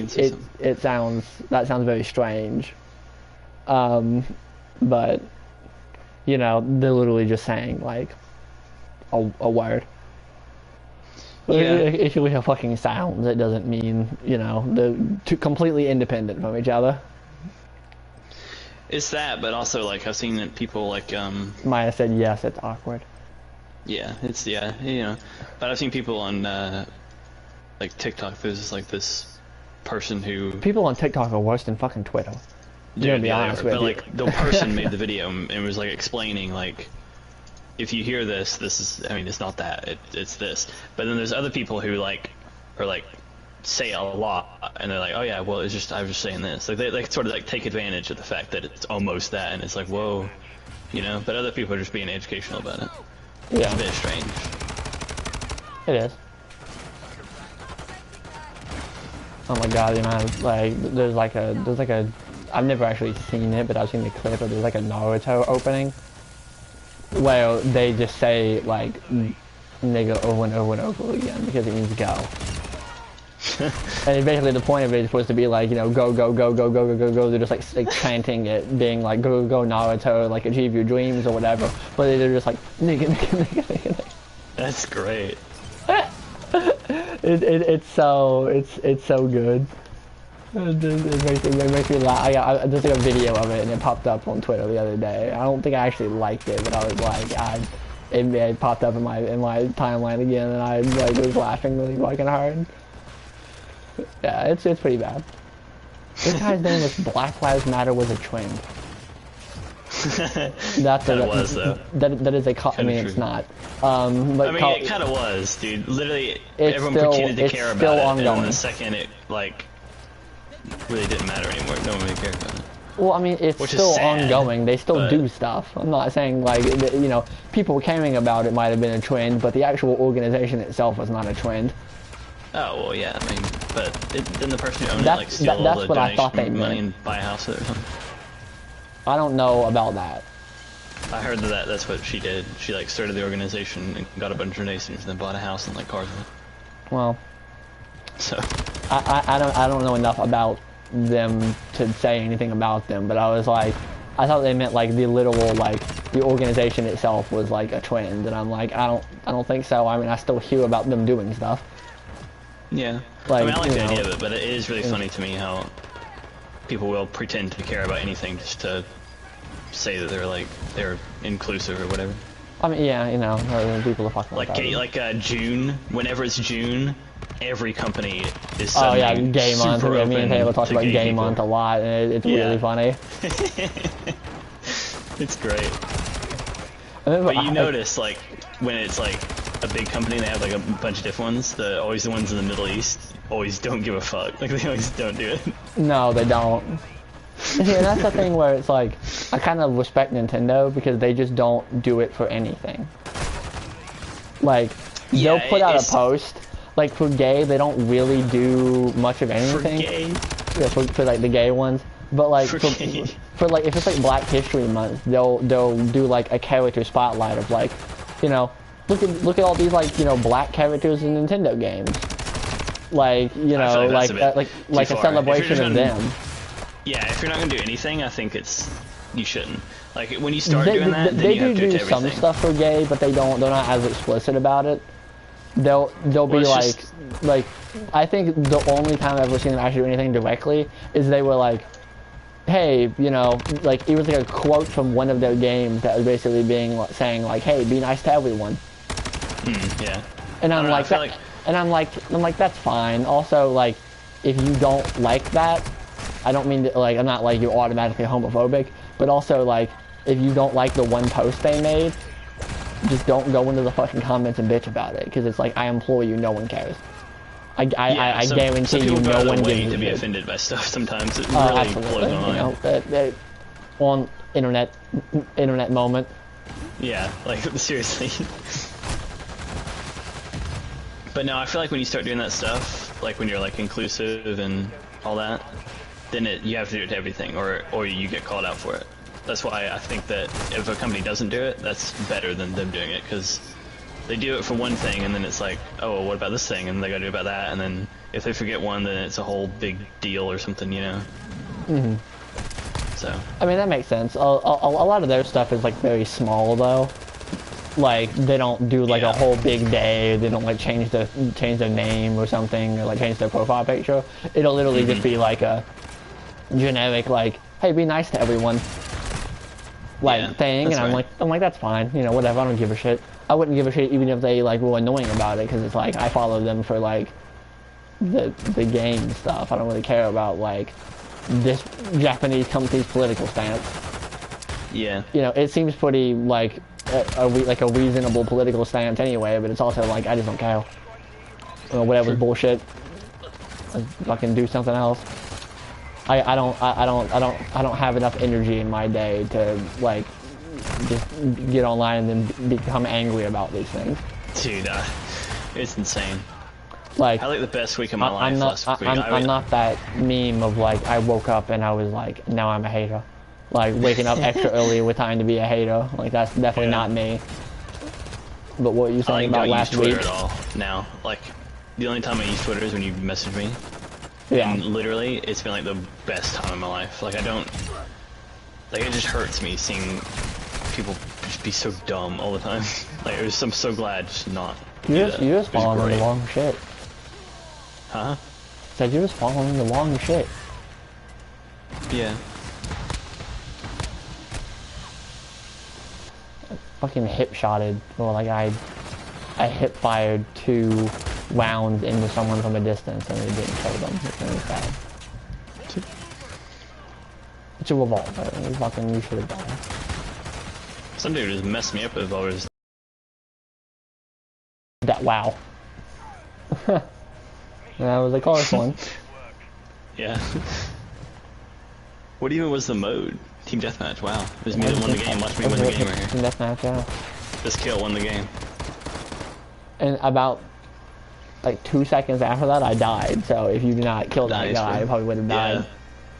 it sounds very strange. But you know, they're literally just saying like a word. Yeah. If you look at fucking sounds, it doesn't mean, you know, they're completely independent from each other. It's that, but also like I've seen that people like Maya said yes, it's awkward. Yeah, you know, but I've seen people on like TikTok. There's like this person who people on TikTok are worse than fucking Twitter. Dude, to be honest with you. But like the person made the video and was like explaining like, if you hear this is, I mean, it's not that, it's this. But then there's other people who like are like say a lot, and they're like, oh yeah, well, it's just, I was just saying this. Like they like sort of like take advantage of the fact that it's almost that, and it's like, whoa, you know. But other people are just being educational about it. Yeah. It's a bit strange. It is. Oh my god, man! Like there's like a. I've never actually seen it, but I've seen the clip of there's like a Naruto opening where they just say like nigga over and over and over again because it means go. And basically the point of it is supposed to be like, you know, go go go go go go go go. They're just like chanting it, being like go go Naruto, like achieve your dreams or whatever. But they're just like nigga nigga nigga nigga. Nigga. That's great. It's so good. It makes me laugh. There's like a video of it, and it popped up on Twitter the other day. I don't think I actually liked it, but I was like, it popped up in my timeline again, and I like was laughing really fucking hard. Yeah, it's pretty bad. This guy's name was Black Lives Matter was a trend. That was though. That is a. I mean, it's not. But I mean, it kind of was, dude. Literally, everyone pretended to care about it, ongoing. And then the second it like really didn't matter anymore, no one really cared about it. Well, I mean, it's still ongoing. They still do stuff. I'm not saying like, you know, people caring about it might have been a trend, but the actual organization itself was not a trend. Oh well, yeah. I mean, but didn't the person who owned it like steal all the donation money and buy a house with it or something? I don't know about that. I heard that's what she did. She like started the organization and got a bunch of donations and then bought a house and like cars with it. Well, so I don't know enough about them to say anything about them, but I was like, I thought they meant like the literal, like the organization itself was like a trend, and I'm like, I don't think so. I mean, I still hear about them doing stuff. Yeah, like, I mean, I like the idea of it, but it is really funny to me how people will pretend to care about anything just to say that they're inclusive or whatever. I mean, yeah, you know, people are fucking like June. Whenever it's June, every company is oh yeah, Gay Month. Me and Taylor talked about Gay Month a lot, and it's really funny. It's great. But you notice, like, when it's like a big company, they have like a bunch of different ones. Always the ones in the Middle East always don't give a fuck. Like, they always don't do it. No, they don't. See, and that's the thing where it's like, I kind of respect Nintendo because they just don't do it for anything. Like, they'll put out a post. Like, for gay, they don't really do much of anything. For gay? Yeah, for like the gay ones. But like, for like, if it's like Black History Month, they'll do like a character spotlight of like, you know, look at all these like, you know, black characters in Nintendo games. Like, you know, like a celebration of them. Yeah, if you're not gonna do anything, I think you shouldn't. Like, when you start doing that, then you have to do everything. Some stuff for gay, but they're not as explicit about it. They'll be like, I think the only time I've ever seen them actually do anything directly is they were like, hey, you know, like, it was like a quote from one of their games that was basically saying like, hey, be nice to everyone. Yeah. And I'm like, that's fine. Also, like, if you don't like that, I don't mean to, like, I'm not like you're automatically homophobic, but also like if you don't like the one post they made, just don't go into the fucking comments and bitch about it, because it's like, I implore you, no one cares. I guarantee you, no one gives a shit. To be offended by stuff sometimes. It really blows my mind. You know, on internet moment. Yeah, like seriously. But no, I feel like when you start doing that stuff, like when you're like inclusive and all that, then you have to do it to everything, or you get called out for it. That's why I think that if a company doesn't do it, that's better than them doing it, because they do it for one thing, and then it's like, oh, well, what about this thing? And they gotta do about that, and then if they forget one, then it's a whole big deal or something, you know? So. I mean, that makes sense. A lot of their stuff is, like, very small, though. Like, they don't do, like, a whole big day. They don't, like, change their name or something, or, like, change their profile picture. It'll literally just be, like, a generic, like, hey, be nice to everyone, like, thing, and I'm like, that's fine, you know, whatever, I don't give a shit. I wouldn't give a shit even if they, like, were annoying about it, because it's like, I follow them for, like, the game stuff. I don't really care about, like, this Japanese company's political stance. Yeah. You know, it seems pretty, like, a reasonable political stance anyway, but it's also like, I just don't care. You know, whatever's bullshit, let's fucking do something else. I don't have enough energy in my day to, like, just get online and then become angry about these things. Dude, it's insane. Like, I like the best week of my life last week. I'm not that meme of, like, I woke up and I was like, now I'm a hater. Like, waking up extra early with time to be a hater. Like, that's definitely not me. But what were you saying about last week? I don't use Twitter at all now. Like, the only time I use Twitter is when you message me. Yeah. And literally, it's been like the best time of my life. Like, it just hurts me seeing people just be so dumb all the time. Like, I'm so glad just not. You're just following the wrong shit. Huh? Said you're just following the wrong shit. Yeah. Fucking hip-shotted, or like I hip-fired 2 rounds into someone from a distance and it didn't kill them. It's really bad. It's a revolver. You should have died. Some dude just messed me up with revolvers. That wow. That was a close one. Yeah. What even was the mode? Team Deathmatch, wow. It was me that won the game. Watch me win the game right here. Team Deathmatch, yeah. This kill won the game. And about, like, 2 seconds after that, I died. So if you did not kill that guy, I probably would have died. Yeah,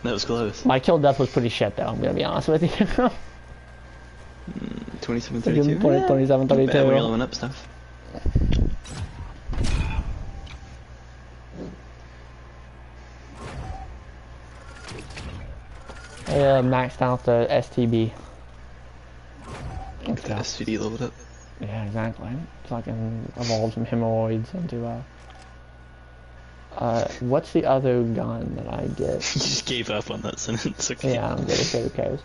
that was close. My kill death was pretty shit, though, I'm gonna be honest with you. 27-32. 27-32. We're leveling up stuff. Maxed out the STB. The STD leveled up. Yeah, exactly. Fucking evolved some hemorrhoids into what's the other gun that I get? You just gave up on that sentence. Okay. Yeah, I'm good. Who cares?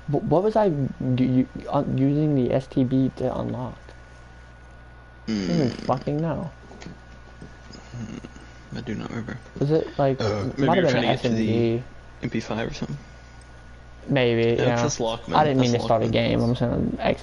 What was I using the STB to unlock? I don't even fucking know. I do not remember. Was it like maybe might you're have been trying to an get to SMG? the MP5 or something? Maybe. Yeah. That's Lockman. I didn't mean to That's start a Lockman. game. I'm just gonna